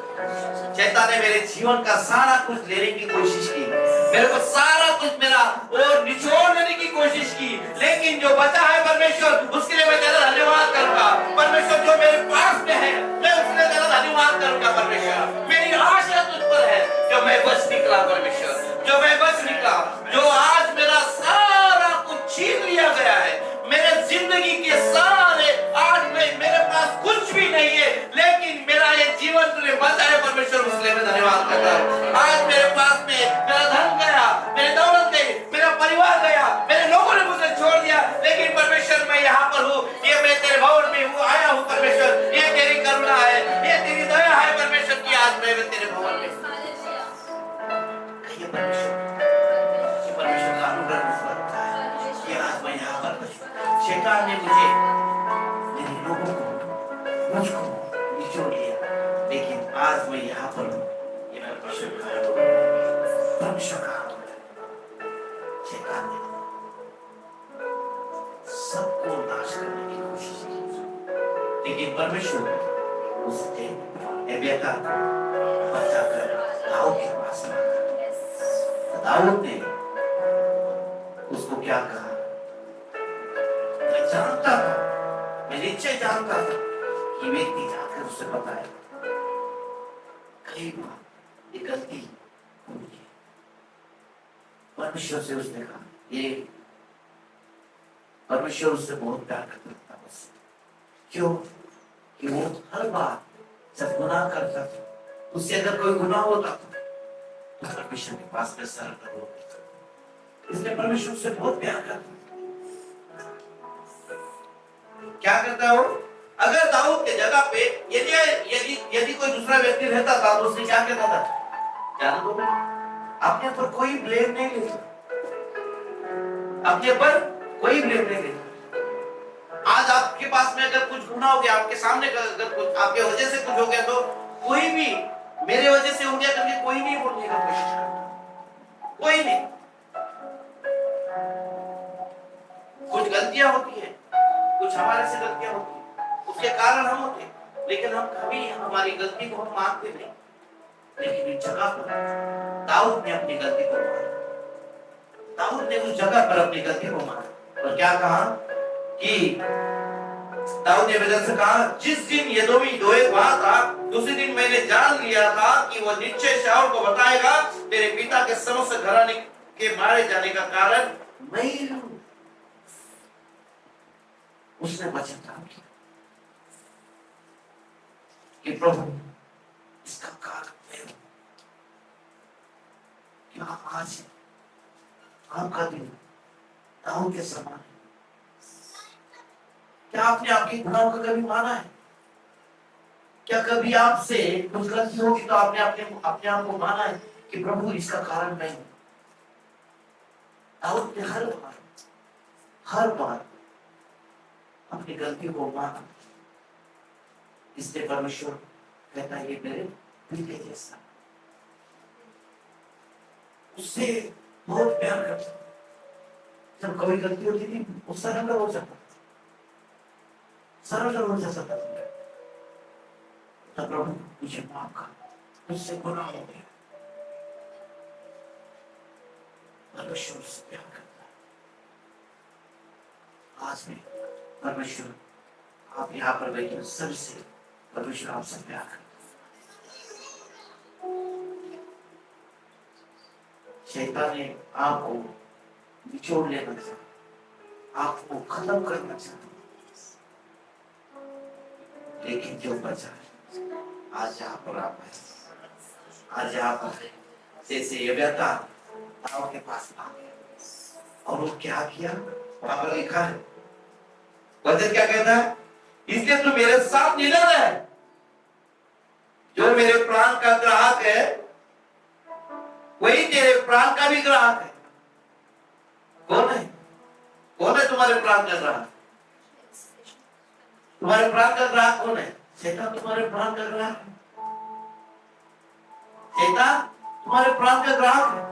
[SPEAKER 1] शैतान ने मेरे जीवन का सारा कुछ लेने की कोशिश की, मेरे को सारा कुछ मेरा और निचोड़ लेने की कोशिश की, लेकिन जो बचा है परमेश्वर, उसके लिए मैं तेरा धन्यवाद करूंगा। परमेश्वर जो मेरे पास में है, मैं उसके लिए तेरा धन्यवाद करूंगा। परमेश्वर मेरी आशा तुझ पर है, जो मैं बच निकला परमेश्वर, जो मैं बच निकला, जो आज मेरा सारा कुछ छीन लिया गया है, मेरे जिंदगी के सारे आज मेरे पास कुछ भी नहीं है, लेकिन मेरा ये जीवन तूने बचाया परमेश्वर, उसके लिए मैं धन्यवाद करता हूँ। आज मेरे पास में मेरा धन गया, मेरी दौलत गई, मेरा परिवार गया, मेरे लोगों ने मुझे छोड़ दिया, लेकिन परमेश्वर मैं यहाँ पर हूँ, ये मैं तेरे भवन में हूँ, आया हूँ परमेश्वर, ये तेरी करुणा है, ये तेरी दया है परमेश्वर की, आज मैं तेरे भवन में कहिए परमेश्वर का अनुग्रह मुझ पर होता है कि आज मैं यहाँ पर हूँ। शैतान ने मुझे, मेरे लोगों को, मुझको निचोड़ लिया, लेकिन आज मैं यहाँ पर हूँ, ये मेरा परमेश्वर का अनुग्रह है, परमेश्वर का अनुग्रह। शैतान ने सबको नाश करने की कोशिश की, लेकिन परमेश्वर उसने एब्यातार को बचाकर दाऊद के पास लाया। दाऊद ने उसको क्या कहा? मैं जानता था, मैं निश्चय जानता था कि व्यक्ति जाकर उससे बताया, कई बार ये गलती हुई है। परमेश्वर से उसने कहा, ये परमेश्वर उससे बहुत प्यार करता था बस। क्यों? कि वो हर बार जब गुनाह करता था, उससे अगर कोई गुनाह होता था, तो परमेश्वर के पास में सरेंडर हो गया। इसलिए परमेश्वर उससे बहुत प्यार करता। क्या करता हो? अगर दाऊद के जगह पे यदि कोई दूसरा व्यक्ति रहता था, तो उसने क्या कहता था? जान दो, अपने पर कोई ब्लेम नहीं लेता, अपने पर कोई ब्लेम नहीं लेता। आज आपके पास में अगर कुछ गुनाह हो गया, आपके सामने अगर कुछ आपके वजह से कुछ हो गया, तो कोई भी मेरे वजह से हो गया करके कोई नहीं बोलने का कोशिश करता, कोई नहीं। कुछ गलतियां होती हैं, कुछ हमारे से गलतियां होती हैं, उसके कारण हम होते हैं, लेकिन हम कभी हमारी गलती को हम मानते नहीं। लेकिन इस जगह पर दाऊद ने अपनी गलती को माना, दाऊद ने उस जगह पर अपनी गलती को माना और क्या कहा कि दाऊद ने वजह से कहा, जिस दिन यदोमी दोए वहां था, दूसरे दिन मैंने जान लिया था कि वह निश्चय शाऊल को बताएगा, तेरे पिता के समस्त घराने के मारे जाने का कारण मैं ही हूं। उसने वचन काम किया कि प्रभु इसका कारण मैं हूं। क्या आज आपका दिन दाऊद के समान है? क्या आपने आपके गुनाहों को कभी माना है? क्या कभी आपसे कुछ गलती होगी तो आपने अपने आप को माना है कि प्रभु इसका कारण मैं हूं? दाऊद ने हर बार अपनी गलती को माना। इसलिए परमेश्वर कहता है, ये मेरे बेटे जैसा, उससे बहुत प्यार करता। जब कोई गलती होती थी, वो सरेंडर हो जाता, सरल हो जाता था। तब प्रभु मुझे माफ कर, मुझसे गुनाह हो गया। परमेश्वर से प्यार करता है। आज भी परमेश्वर, आप यहाँ पर बैठे सबसे परमेश्वर आपसे प्यार करता है। शैतान ने आपको निचोड़ लेना चाहा, आपको खत्म करना चाहा, लेकिन जो बचा है आज यहाँ पर आप है, आज यहाँ पर जैसे एब्यातार दाऊद के पास आ गया और वो क्या किया? वहां पर लिखा है, वचन क्या कहता है? इसलिए तू मेरे साथ निडर है, जो मेरे प्राण का ग्राहक है वही तेरे प्राण का भी ग्राहक है। कौन है? कौन है तुम्हारे प्राण का ग्राहक? तुम्हारे प्राण का ग्राहक कौन है? शैतान तुम्हारे प्राण का ग्राहक है। शैतान तुम्हारे प्राण का ग्राहक है।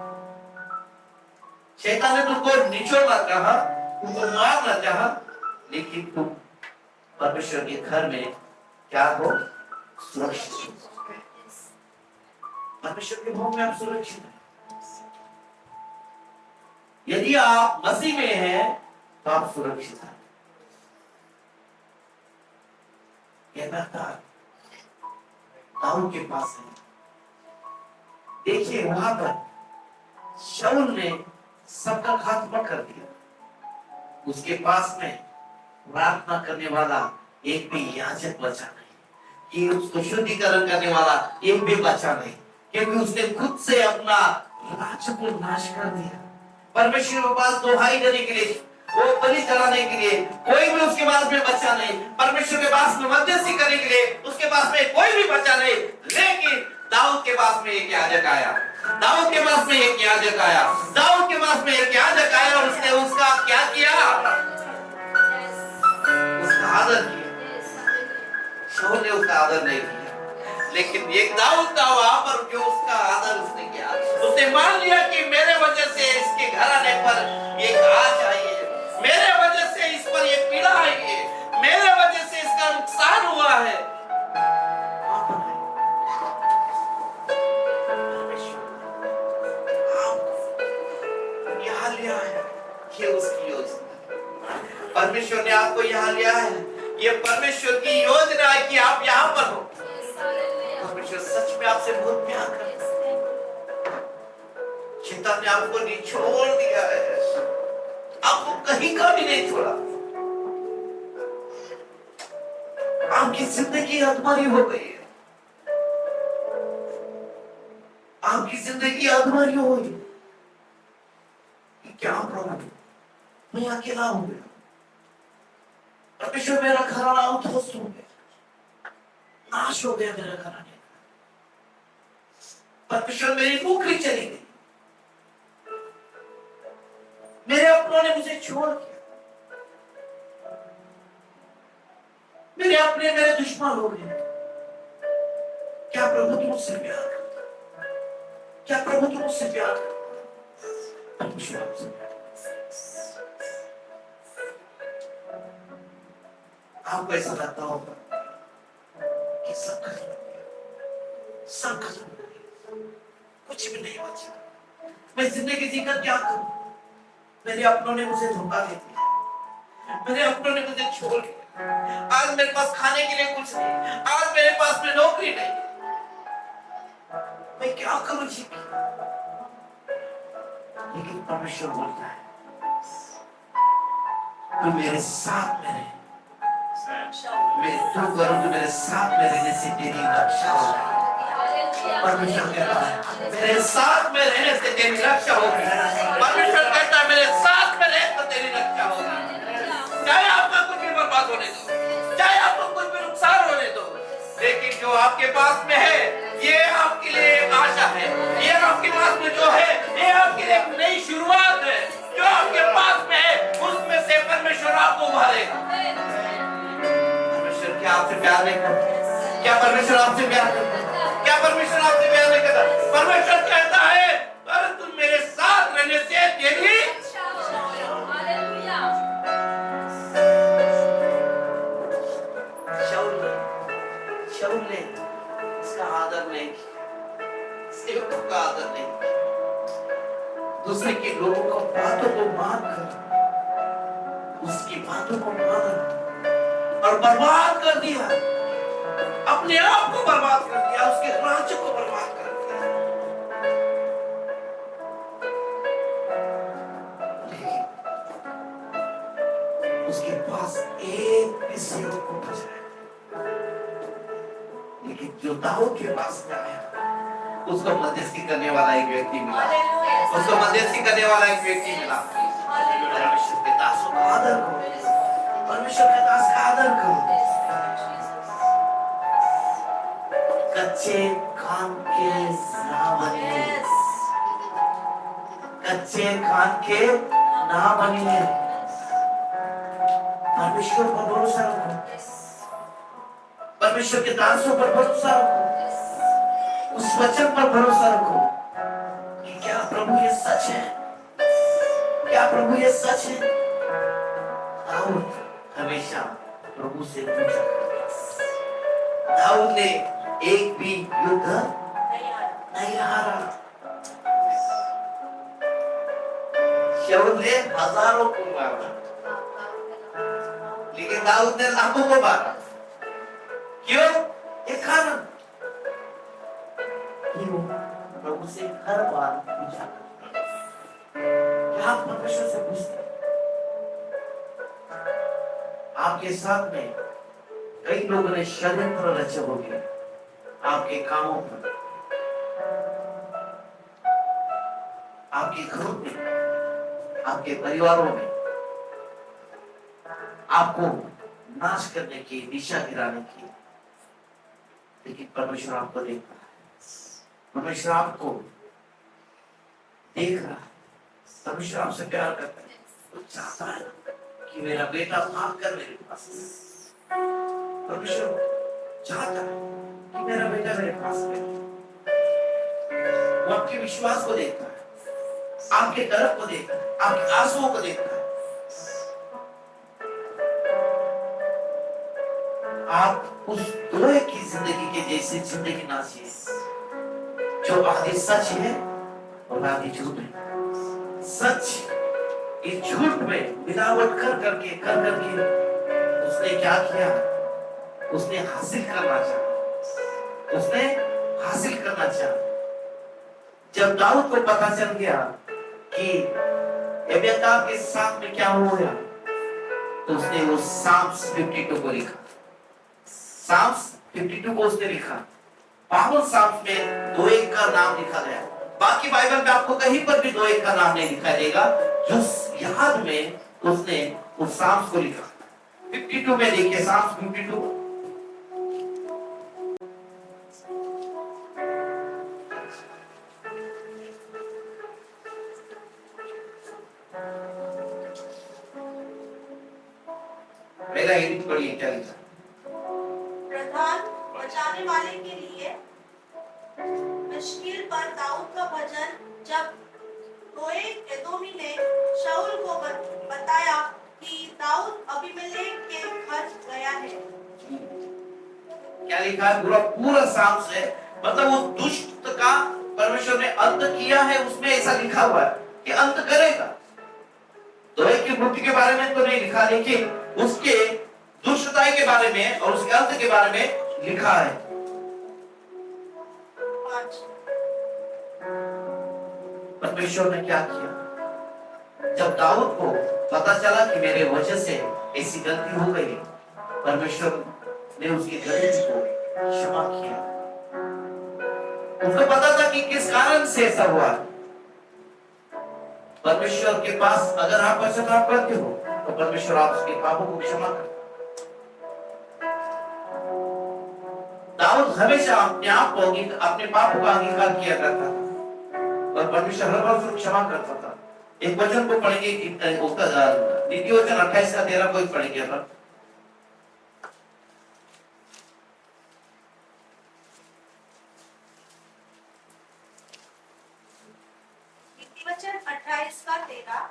[SPEAKER 1] शैतान ने तुमको निचोड़ना चाहा, तुमको मारना चाहा, लेकिन तुम परमेश्वर के घर में क्या हो? सुरक्षित हो। परमेश्वर के भवन में आप सुरक्षित हैं। यदि आप मसीह में हैं तो आप सुरक्षित हैं। यह बेहतर दाऊद के पास है। देखिए वहां पर शाऊल ने सबका खात्मा कर दिया, उसके पास में प्रार्थना करने वाला एक भी याजक बचा नहीं, कि उसको शुद्धिकरण करने वाला एक भी बचा नहीं, क्योंकि उसने खुद से अपना राज्य को नाश कर दिया। परमेश्वर के पास दुहाई देने के लिए, वो बलि चढ़ाने के लिए कोई भी उसके पास में बचा नहीं। परमेश्वर के पास में मध्यस्थी करने के लिए उसके पास में कोई भी बचा नहीं। लेकिन दाऊद के पास में एक याजक आया, दाऊद के पास में एक याजक आया, दाऊद के पास में एक याजक आया और उसने उसका क्या किया? उसका आदर किया। शाऊल ने उसका आदर नहीं किया, लेकिन एक दाऊद था वहां पर जो उसका आदर उसने किया। उसने मान लिया कि मेरे वजह से इसके घर आने पर एक आँच आई है, मेरे वजह से इस पर एक पीड़ा आई है, मेरे वजह से इसका नुकसान हुआ है। यहाँ लिया है, ये उसकी योजना। परमेश्वर ने आपको यहाँ लिया है, ये परमेश्वर की योजना है कि आप यहाँ पर हो। परमेश्वर सच में आपसे बहुत प्यार करता है। शैतान ने आपको निचोड़ दिया है, आपको कहीं का भी नहीं छोड़ा। आपकी जिंदगी अधमरी हो गई है, आपकी जिंदगी अधमरी हो गई। क्या प्रभु, मैं अकेला हो गया, परमेश्वर मेरा घराना उद्ध्वस्त हो गया, नाश हो गया मेरा घराने। परमेश्वर मेरी नौकरी चली गई, मेरे अपनों ने मुझे छोड़ दिया, मेरे अपने मेरे दुश्मन हो गए। क्या प्रभु तुम मुझसे प्यार करते? क्या प्रभु तुम मुझसे प्यार करते? परमेश्वर आपसे प्यार करता। आपको ऐसा लगता होगा कि सब खत्म हो गया, सब खत्म हो गया, कुछ भी नहीं बचा, मैं जिंदगी जीकर क्या करूं? मेरे अपनों ने मुझे धोखा दे दिया, मेरे अपनों ने मुझे छोड़ दिया, आज मेरे पास खाने के लिए कुछ नहीं, आज मेरे पास में नौकरी नहीं, मैं क्या करूं जी? लेकिन परमेश्वर बोलता है तू मेरे साथ में रहे, मैं जो करूं तो मेरे साथ में रहने से तेरी रक्षा होगी। परमेश्वर कहता है मेरे साथ में रहने से तेरी रक्षा होगी। परमेश्वर कहता है मेरे साथ में रहे तो तेरी रक्षा होगी। चाहे आपका कुछ भी बर्बाद होने दो, चाहे आपको कुछ भी नुकसान होने दो, लेकिन जो आपके पास में है ये आपके लिए एक आशा है, ये आपके पास में जो है ये आपके लिए एक नई शुरुआत है। जो आपके पास में है उसमें से परमेश्वर आपको उभारेगा। परमेश्वर क्या आपसे प्यार नहीं करता? क्या परमेश्वर आपसे प्यार करता? क्या परमेश्वर आपसे प्यार नहीं करता? परमेश्वर कहता है अरे तुम मेरे साथ रहने से तेरी शाऊल ने इसका आदर नहीं किया, सेवकों का आदर नहीं किया, दूसरे के लोगों को बातों को मानकर उसकी बातों को मान और बर्बाद कर दिया, अपने आप को बर्बाद कर दिया, उसके राज्य को बर्बाद कर दिया। लेकिन उसके पास एक भी सेवक को बचा, लेकिन जो दाऊद के पास में आया उसको मध्यस्थी करने वाला एक व्यक्ति मिला, उसको मध्यस्थी करने वाला एक व्यक्ति मिला। परमेश्वर के दासों का आदर करो, परमेश्वर के दास का आदर करो। कच्चे कान के ना बनिए, कच्चे कान के ना बनिए। परमेश्वर पर भरोसा रखो, परमेश्वर के दासों पर भरोसा रखो, उस वचन पर भरोसा रखो कि क्या प्रभु ये सच है, क्या प्रभु ये सच है? दाऊद हमेशा प्रभु से पूछा करता। दाऊद ने एक भी युद्ध नहीं हारा। शाऊल ने हजारों को मारा, लेकिन दाऊद ने लाखों को मारा। क्यों? एक कारण कि वो प्रभु से हर बार पूछा करता। क्या आप परमेश्वर से पूछते हैं? आपके साथ में कई लोगों ने षड्यंत्र रचे होंगे आपके कामों पर, आपके घरों में, आपके परिवारों में, आपको नाश करने की, दिशा गिराने की। लेकिन परमेश्वर आपको देख रहा है, परमेश्वर आपको देख रहा है, परमेश्वर आपसे प्यार करता है। वो चाहता है कि मेरा बेटा भाग कर मेरे पास। परमेश्वर चाहता है कि मेरा बेटा मेरे पास रहे। वो आपके विश्वास को देखता है, आपके गर्व को देखता है, आपके आंसुओं को देखता है। आप उस दुल्हे की जिंदगी के जैसी जिंदगी ना जिए जो आधी सच है और आधी झूठ है। सच, इस झूठ में मिलावट कर करके उसने क्या किया? उसने हासिल करना चाहा, उसने हासिल करना चाहा। जब दाऊद को पता चल गया कि एब्यातार के साथ में क्या हो गया, तो उसने वो साम्स 52 को लिखा। साम्स 52 को उसने लिखा। बाइबल साम्स में 2:1 का नाम लिखा गया। बाकी बाइबल में आपको कहीं पर भी 2:1 का नाम नहीं दिखाई देगा। जो याद में उसने उस साम्स को लिखा। 52 में देखिए, साम्स 52। मेरा एडिट पढ़िए क्या लिखा।
[SPEAKER 2] प्रधान बचाने वाले के लिए मुश्किल पर दाऊद का भजन। जब दोएग एदोमी ने शाऊल को बताया कि दाऊद अबीमेलेक के घर गया है।
[SPEAKER 1] क्या लिखा है? पूरा साम्स है, मतलब वो दुष्ट का परमेश्वर ने अंत किया है। उसमें ऐसा लिखा हुआ है कि अंत करेगा। दोएग की मृत्यु के बारे में तो नहीं लिखा, लेकिन उसके दुष्टता के बारे में और उसके अंत के बारे में लिखा है। परमेश्वर ने क्या किया? जब दाऊद को पता चला कि मेरे वजह से ऐसी गलती हो गई, परमेश्वर ने उसकी गलती को क्षमा किया। उसको पता था कि किस कारण से ऐसा हुआ। परमेश्वर के पास अगर आप पश्चाताप करते हो तो परमेश्वर आपके पापों को क्षमा करता है। दाऊद हमेशा अपने आप को, अपने पापों का अंगीकार किया करता था और परमेश्वर हर बार उसको क्षमा करता था। एक वचन को पढ़ेंगे, उसका द्वितीय वचन 28 का 13 को ही पढ़ेंगे अपन।
[SPEAKER 2] वचन 28 का 13।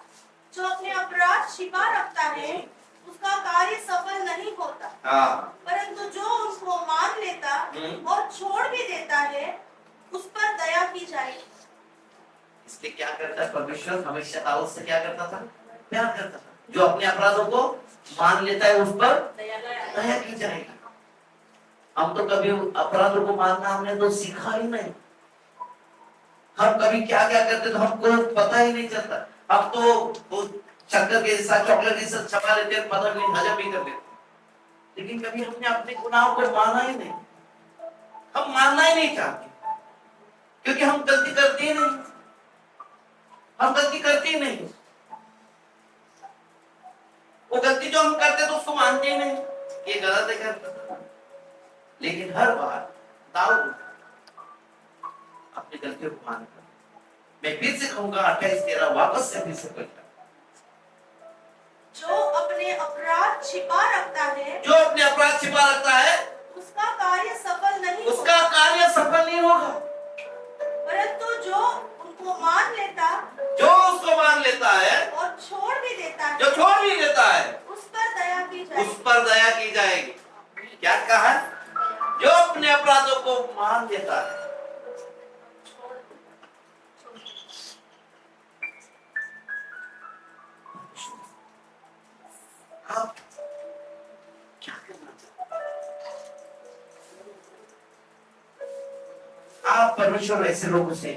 [SPEAKER 2] जो अपने अपराध छिपा रखता है उसका कार्य सफल नहीं होता, परंतु जो उसको मान लेता और छोड़ भी देता है उस पर दया की जाएगी।
[SPEAKER 1] इसलिए क्या करता है परमेश्वर? हमेशा दाऊद से क्या करता था? प्यार करता था। जो अपने अपराधों को मान लेता है उस पर दया की जाएगी। हम तो कभी अपराधों को मानना हमने तो सीखा ही नहीं। हम कभी क्या क्या करते तो हमको पता ही नहीं चलता। हम तो वो शक्कर के साथ, चॉकलेट के साथ छपा लेते हैं, पता भी हजम भी कर लेते, लेकिन कभी हमने अपने गुनाहों को माना ही नहीं। हम मानना ही नहीं चाहते क्योंकि हम गलती करते ही नहीं। हम गलती करते ही नहीं। वो गलती जो हम करते तो उसको मानते ही नहीं, ये गलत है करता। लेकिन हर बार दाऊद अपनी गलतियों को मानता। मैं फिर से कहूंगा 28-13 वापस से फिर से पढ़ना।
[SPEAKER 2] जो अपने अपराध छिपा रखता है,
[SPEAKER 1] जो अपने अपराध छिपा रखता है
[SPEAKER 2] उसका कार्य सफल नहीं
[SPEAKER 1] उसका कार्य सफल नहीं होगा,
[SPEAKER 2] परंतु जो उनको मान लेता,
[SPEAKER 1] जो उसको मान लेता है
[SPEAKER 2] और
[SPEAKER 1] परमेश्वर ऐसे लोगों से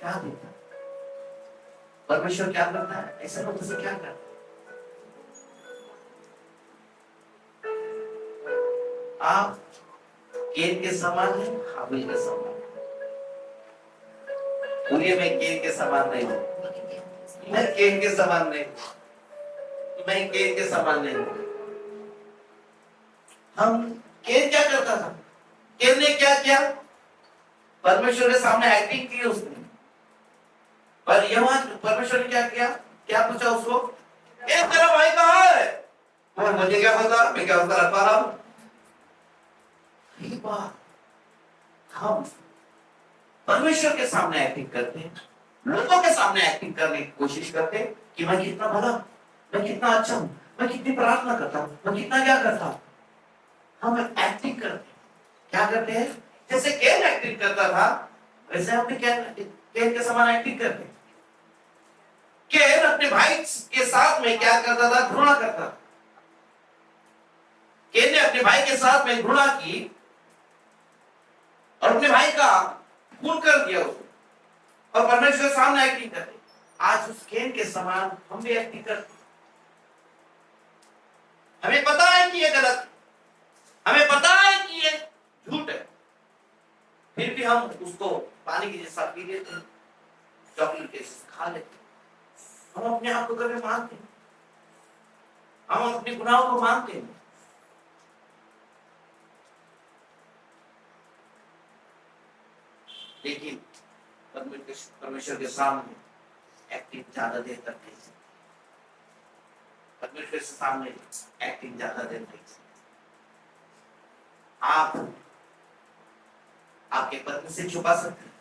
[SPEAKER 1] क्या देता है? परमेश्वर क्या करता है? ऐसे लोगों से क्या करता है? आप केन के समान है, हाबिल के समान। बोलिए मैं केन के समान नहीं हूं। मैं केन के समान नहीं हूं। मैं केन के समान नहीं हूं। हम केन क्या करता था? केन ने क्या किया? परमेश्वर के सामने एक्टिंग की उसने। पर यहाँ परमेश्वर ने क्या किया? क्या पूछा उसको? ए तेरा भाई कहाँ है? और मुझे क्या पता? मैं क्या उसका रख पा रहा हूं? हम परमेश्वर के सामने एक्टिंग करते हैं, लोगों के सामने एक्टिंग करने की कोशिश करते हैं कि मैं कितना भला, मैं कितना अच्छा हूं, मैं कितनी प्रार्थना करता हूं, मैं कितना क्या करता हूं। हम एक्टिंग करते हैं। क्या करते हैं? जैसे केन एक्टिंग करता था वैसे हम भी केन के समान एक्टिंग करते हैं। केन अपने भाई के साथ में क्या करता था? घृणा करता था। केन ने अपने भाई के साथ में घृणा की और अपने भाई का खून कर दिया उसको, और परमेश्वर सामने एक्टिंग करते। आज उस केन के समान हम भी एक्टिंग करते। हमें पता है कि ये गलत है, हमें पता है कि ये झूठ है, फिर भी हम उसको पानी के जैसा पी लेते हैं, चॉकलेट के जैसा खा लेते हैं। हम अपने आप को कभी मानते हैं, हम अपने गुनाहों को मानते हैं। लेकिन परमेश्वर के सामने एक्टिंग ज्यादा देर तक नहीं सकते। परमेश्वर के सामने एक्टिंग ज्यादा देर नहीं सकते। आप आपके पत्नी से छुपा सकते हैं,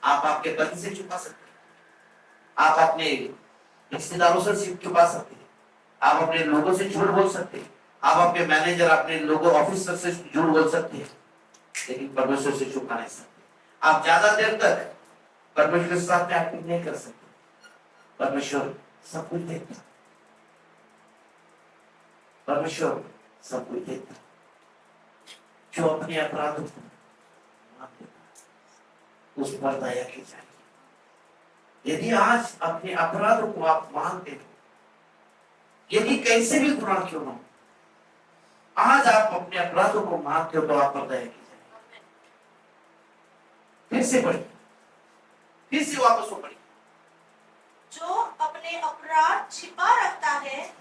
[SPEAKER 1] आप आपके पति से छुपा सकते हैं, आप अपने रिश्तेदारों से छुपा सकते हैं, आप अपने लोगों से झूठ बोल सकते हैं, आप अपने मैनेजर, अपने लोगों ऑफिसर से झूठ बोल सकते हैं, लेकिन परमेश्वर से छुपा नहीं सकते। आप ज्यादा देर तक परमेश्वर के साथ में एक्टिंग नहीं कर सकते। परमेश्वर सब कुछ देखता, परमेश्वर सब कुछ देखता। जो अपने अपराधों को उस पर दया की जाए। यदि आज अपने अपराधों को आप मानते हो, यदि कैसे भी गुनाह क्यों ना हो, आज आप अपने अपराधों को मानते हो तो आप पर दया की जाए। फिर से पढ़िए, फिर से वापस पढ़िए।
[SPEAKER 2] जो अपने अपराध छिपा रखता है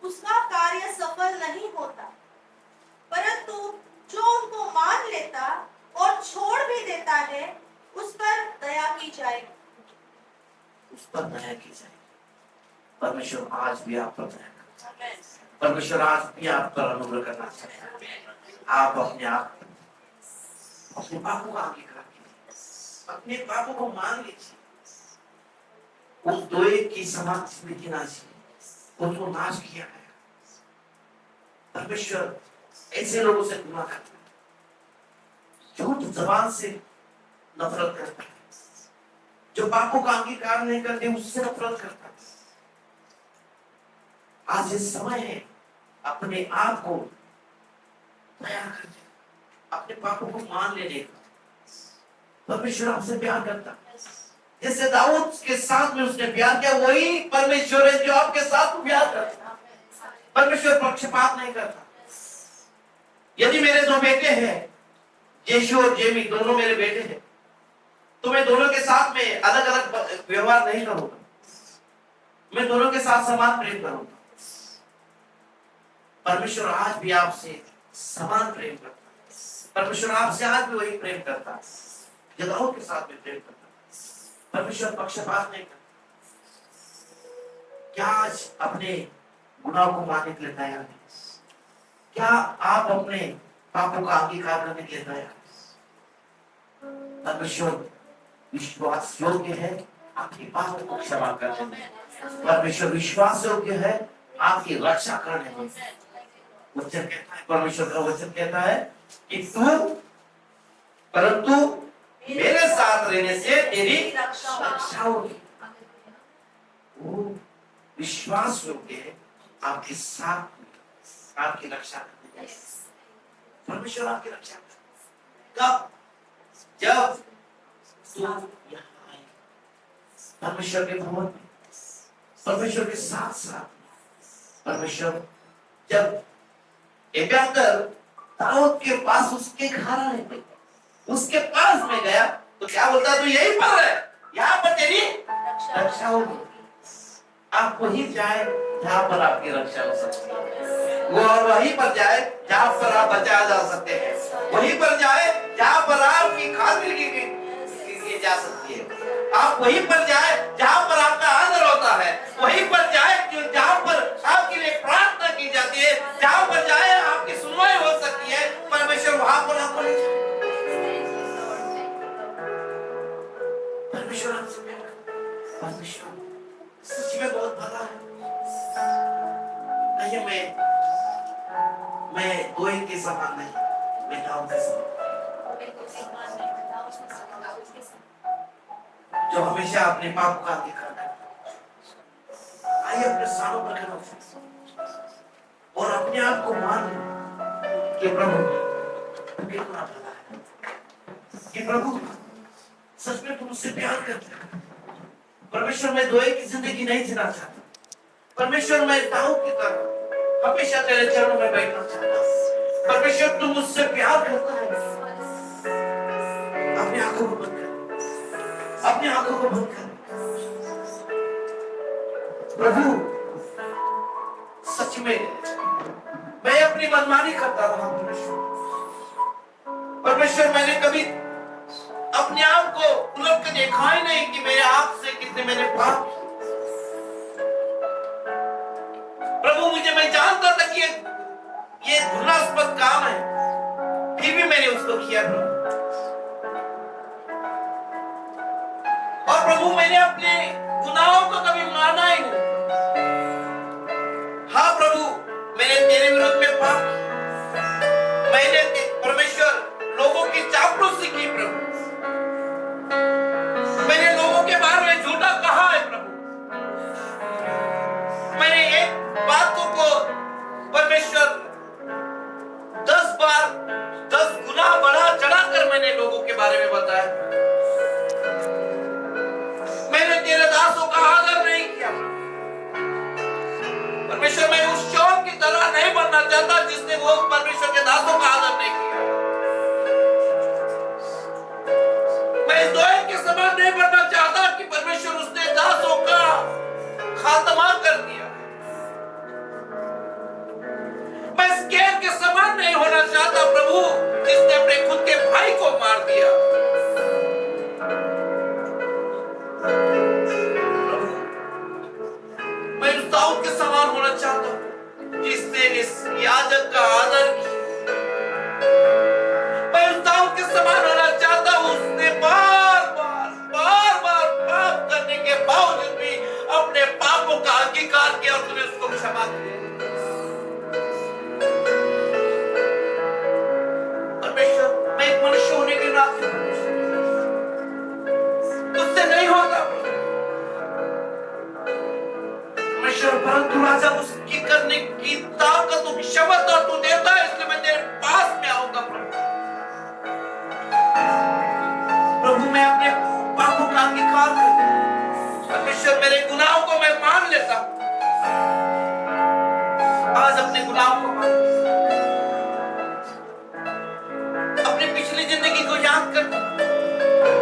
[SPEAKER 2] उसका कार्य सफल नहीं होता, परंतु जो उनको मान लेता और छोड़ भी देता है उस पर दया की जाएगी।
[SPEAKER 1] उस पर दया की जाएगी। परमेश्वर आज भी आप पर दया करता है। परमेश्वर आज भी आप पर अनुग्रह करना चाहता है। आप अपने आप अपने पापों का अंगीकार कीजिए, अपने पापों को मान लीजिए। उस दोए की समान स्मृति ना जिए, उसको नाश किया गया। परमेश्वर ऐसे लोगों से गुनाह करता है, झूठ जबान से नफरत करता है, जो पापों का अंगीकार नहीं करते उससे नफरत करता है। आज इस समय है अपने आप को तैयार कर दे, अपने पापों को मान लेने का। परमेश्वर आपसे प्यार करता है, जैसे दाऊद के साथ में उसने प्यार किया, वही परमेश्वर है जो आपके साथ प्यार करता है। परमेश्वर पक्षपात नहीं करता। यदि मेरे दो बेटे हैं, यीशु और जेमी, दोनों मेरे बेटे हैं, तो मैं दोनों के साथ में अलग अलग व्यवहार नहीं करूंगा, मैं दोनों के साथ समान प्रेम करूंगा। परमेश्वर आज भी आपसे समान प्रेम करता है। परमेश्वर आपसे आज भी वही प्रेम करता है, जगहों के साथ में प्रेम करता है। परमेश्वर पक्षपात नहीं करता। क्या आज अपने गुनाह को मानने के लिए तैयार हैं? क्या आप अपने पापों का अंगीकार करने के लिए तैयार हैं? परमेश्वर विश्वास योग्य है आपके पापों को क्षमा करने में। परमेश्वर विश्वास योग्य है आपकी रक्षा करने में। वचन कहता है, परमेश्वर का वचन कहता है कि परंतु मेरे साथ रहने से तेरी रक्षा होगी। वो विश्वास योग्य है आपके साथ, आपकी रक्षा करने। परमेश्वर आपकी रक्षा कब? जब तू यहाँ आए परमेश्वर के भवन में, परमेश्वर के साथ साथ परमेश्वर जब एब्यातार दाऊद के पास उसके घर आए, उसके पास में गया तो क्या बोलता, तू यहीं पर है, यहाँ पर तेरी रक्षा होगी। आप वहीं जाए जहाँ पर आपकी रक्षा हो सकती है, वो और वहीं पर जाए जहाँ पर आप बचाए जा सकते हैं, वहीं पर जाए जहाँ पर आपकी खातिर की जा सकती है। आप वहीं पर जाए जहाँ पर आपका आदर होता है, वहीं पर जाए जहाँ पर आपके लिए प्रार्थना की जाती है, जहाँ पर जाए आपकी सुनवाई हो सकती है। परमेश्वर वहां पर आपको ले जाए। परमेश्वर आपसे प्यार करता है। परमेश्वर सच में बहुत भला है। नहीं, मैं गोए के समान नहीं, मैं दाऊद के समान, जो हमेशा अपने पाप का अधिकार करता है। आइए अपने सालों पर खड़ा हो और अपने आप को मान लो कि प्रभु तू कितना भला है, कि प्रभु सच में तुम मुझसे प्यार करते हो। परमेश्वर, मैं दोए की जिंदगी नहीं जीना चाहता। परमेश्वर, मैं दाऊद की तरह हमेशा तेरे चरणों में बैठना चाहता हूं। परमेश्वर, तू मुझसे प्यार करता है। अपनी आंखों को बंद कर, अपनी आंखों को बंद कर। प्रभु सच में मैं अपनी मनमानी करता रहा। परमेश्वर, मैंने कभी अपने आप को उलट कर देखा ही नहीं कि मेरे आप से कितने मैंने पाप। प्रभु मैं जानता था कि ये घृणास्पद काम है, फिर भी मैंने उसको किया प्रभु। और प्रभु, मैंने अपने गुनाहों को कभी माना ही नहीं। हाँ प्रभु, मैंने तेरे विरुद्ध में पाप किया। मैंने परमेश्वर लोगों की चापलूसी की प्रभु। मैंने लोगों के बारे में झूठा कहा है प्रभु। मैंने एक बातों को परमेश्वर 10 बार 10 गुना बढ़ा चढ़ाकर मैंने लोगों के बारे में बताया। मैंने तेरे दासों का आदर नहीं किया परमेश्वर। मैं उस शौक की तरह नहीं बनना चाहता जिसने वो परमेश्वर के दासों का आदर नहीं किया। मैं इस दोए के समान नहीं बनना चाहता कि परमेश्वर उसने दासों का खात्मा कर दिया। मैं इस गैर के समान नहीं होना चाहता प्रभु जिसने अपने खुद के भाई को मार दिया। मैं उस दाऊद के समान होना चाहता हूं जिसने इस याजक का आदर किया। मैं उस दाऊद के समान होना चाहता हूं उसने बार बार पाप करने के बावजूद भी अपने पापों का अंगीकार किया और तूने उसको क्षमा किया। परमेश्वर, मैं एक मनुष्य होने के नाते उससे नहीं होता परमेश्वर, परंतु राजा उसकी करने की ताकत और क्षमता तू देता है, इसलिए मैं तेरे पास में आऊंगा प्रभु। मैं अपने पापों का अंगीकार करता हूं परमेश्वर। मेरे गुनाहों को मैं मान लेता हूं। आज अपने गुनाहों को मान, अपनी पिछली जिंदगी को याद कर।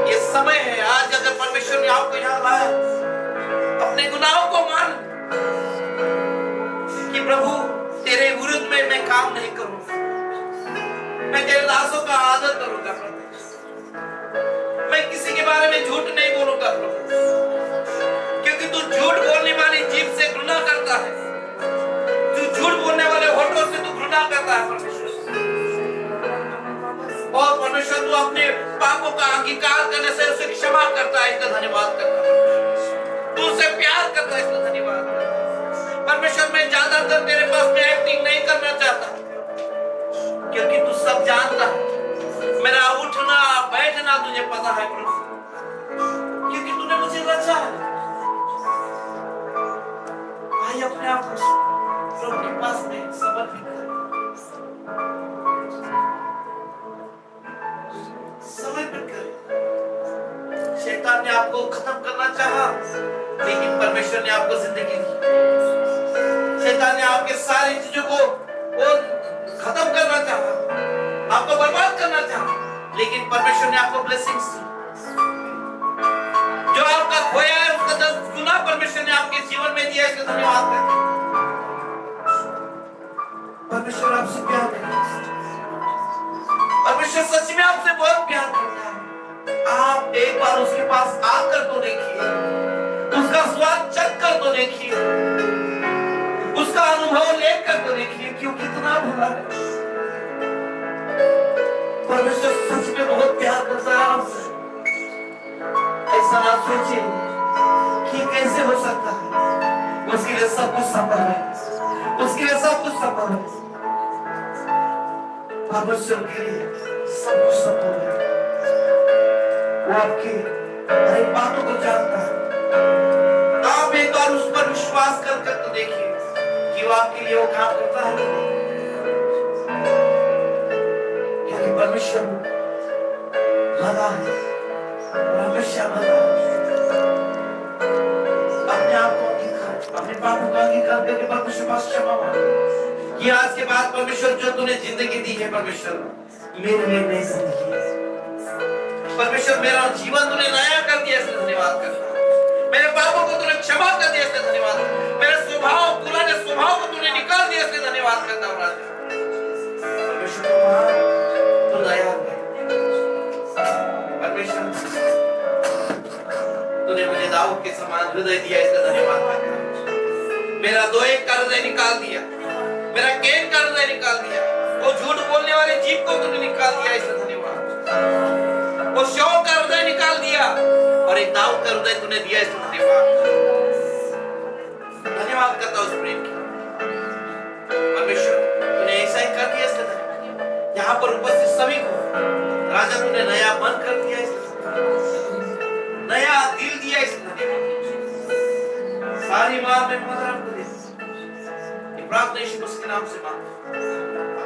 [SPEAKER 1] ये समय है आज, अगर परमेश्वर ने आपको यहाँ लाया, अपने गुनाहों को मान कि प्रभु तेरे विरुद्ध में मैं काम नहीं करूंगा। मैं तेरे दासों का आदर करूंगा प्रभु। मैं किसी के बारे में झूठ नहीं बोलूंगा प्रभु, क्योंकि तू झूठ बोलने वाली जीभ से घृणा करता है। तू झूठ बोलने वाले होठों से तू घृणा करता है परमेश्वर। और परमेश्वर, तू अपने पापों का अंगीकार करने से उसे क्षमा करता है, इसका धन्यवाद करता है। तू उसे प्यार करता है, इसका धन्यवाद करता है। परमेश्वर, मैं ज्यादातर तेरे पास में एक्टिंग नहीं करना चाहता, क्योंकि तू सब जानता है। मेरा उठना बैठना तुझे पता है प्रभु, क्योंकि तूने मुझे रचा है। भाई, अपने आप को प्रभु के पास में समर्पित कर, समर्पित कर। परमेश्वर ने आपको जिंदगी दी। शैतान ने आपके सारी चीजों को वो खत्म करना चाहा, आपको बर्बाद करना चाहा, लेकिन परमेश्वर ने आपको ब्लेसिंग्स दी। जो आपका खोया है उसका 10 गुना परमेश्वर ने आपके जीवन में दिया, इसका धन्यवाद करते हैं। परमेश्वर आपसे प्यार करता है, परमेश्वर सच में आपसे बहुत प्यार करता है। आप एक बार उसके पास आकर तो देखिए, उसका स्वाद चख कर तो देखिए, उसका अनुभव लेकर तो देखिए कि वो कितना भला है। परमेश्वर सच में बहुत प्यार करता है आपसे। ऐसा ना सोचिए कि कैसे हो सकता है, उसके लिए सब कुछ संभव है, उसके लिए सब कुछ संभव है। परमेश्वर के लिए सब कुछ संभव है। वो आपकी हर एक बातों को जानता है। आप एक बार उस पर विश्वास कर तो देखिए कि वो आपके लिए वो काम करता है, क्योंकि परमेश्वर लगा है, हमेशा लगा है। अपने आप को अंगीकार, अपने पापों का अंगीकार करके परमेश्वर पास क्षमा मांगो कि आज के बाद परमेश्वर जो तूने जिंदगी दी है, परमेश्वर मेरे लिए नई जिंदगी है। परमेश्वर मेरा जीवन तूने नया कर दिया, इसलिए धन्यवाद करता हूं। मेरे पापों को तूने क्षमा कर दिया, इसलिए धन्यवाद। मेरे स्वभाव, पुराने स्वभाव को तूने निकाल दिया, इसलिए धन्यवाद करता हूं राजा। परमेश्वर तू दयालु है। परमेश्वर तूने मुझे दाऊद के समान हृदय दिया, इसलिए धन्यवाद करता हूं। मेरा दोएक का हृदय निकाल दिया, मेरा कैन का हृदय निकाल दिया, वो झूठ बोलने वाले जीभ को तूने निकाल दिया, इसलिए धन्यवाद। वो शौक का हृदय निकाल दिया और एक दाऊद का हृदय तूने दिया, इसलिए धन्यवाद। धन्यवाद करता हूं उस प्रेम की। परमेश्वर तूने ऐसा ही कर दिया, इसलिए धन्यवाद। यहाँ पर उपस्थित सभी को राजा तूने नया मन कर दिया, नया दिल दिया, इसलिए धन्यवाद। सारी बात में मदद कर दे। प्रार्थना यीशु मसीह के नाम से मांगता हूं।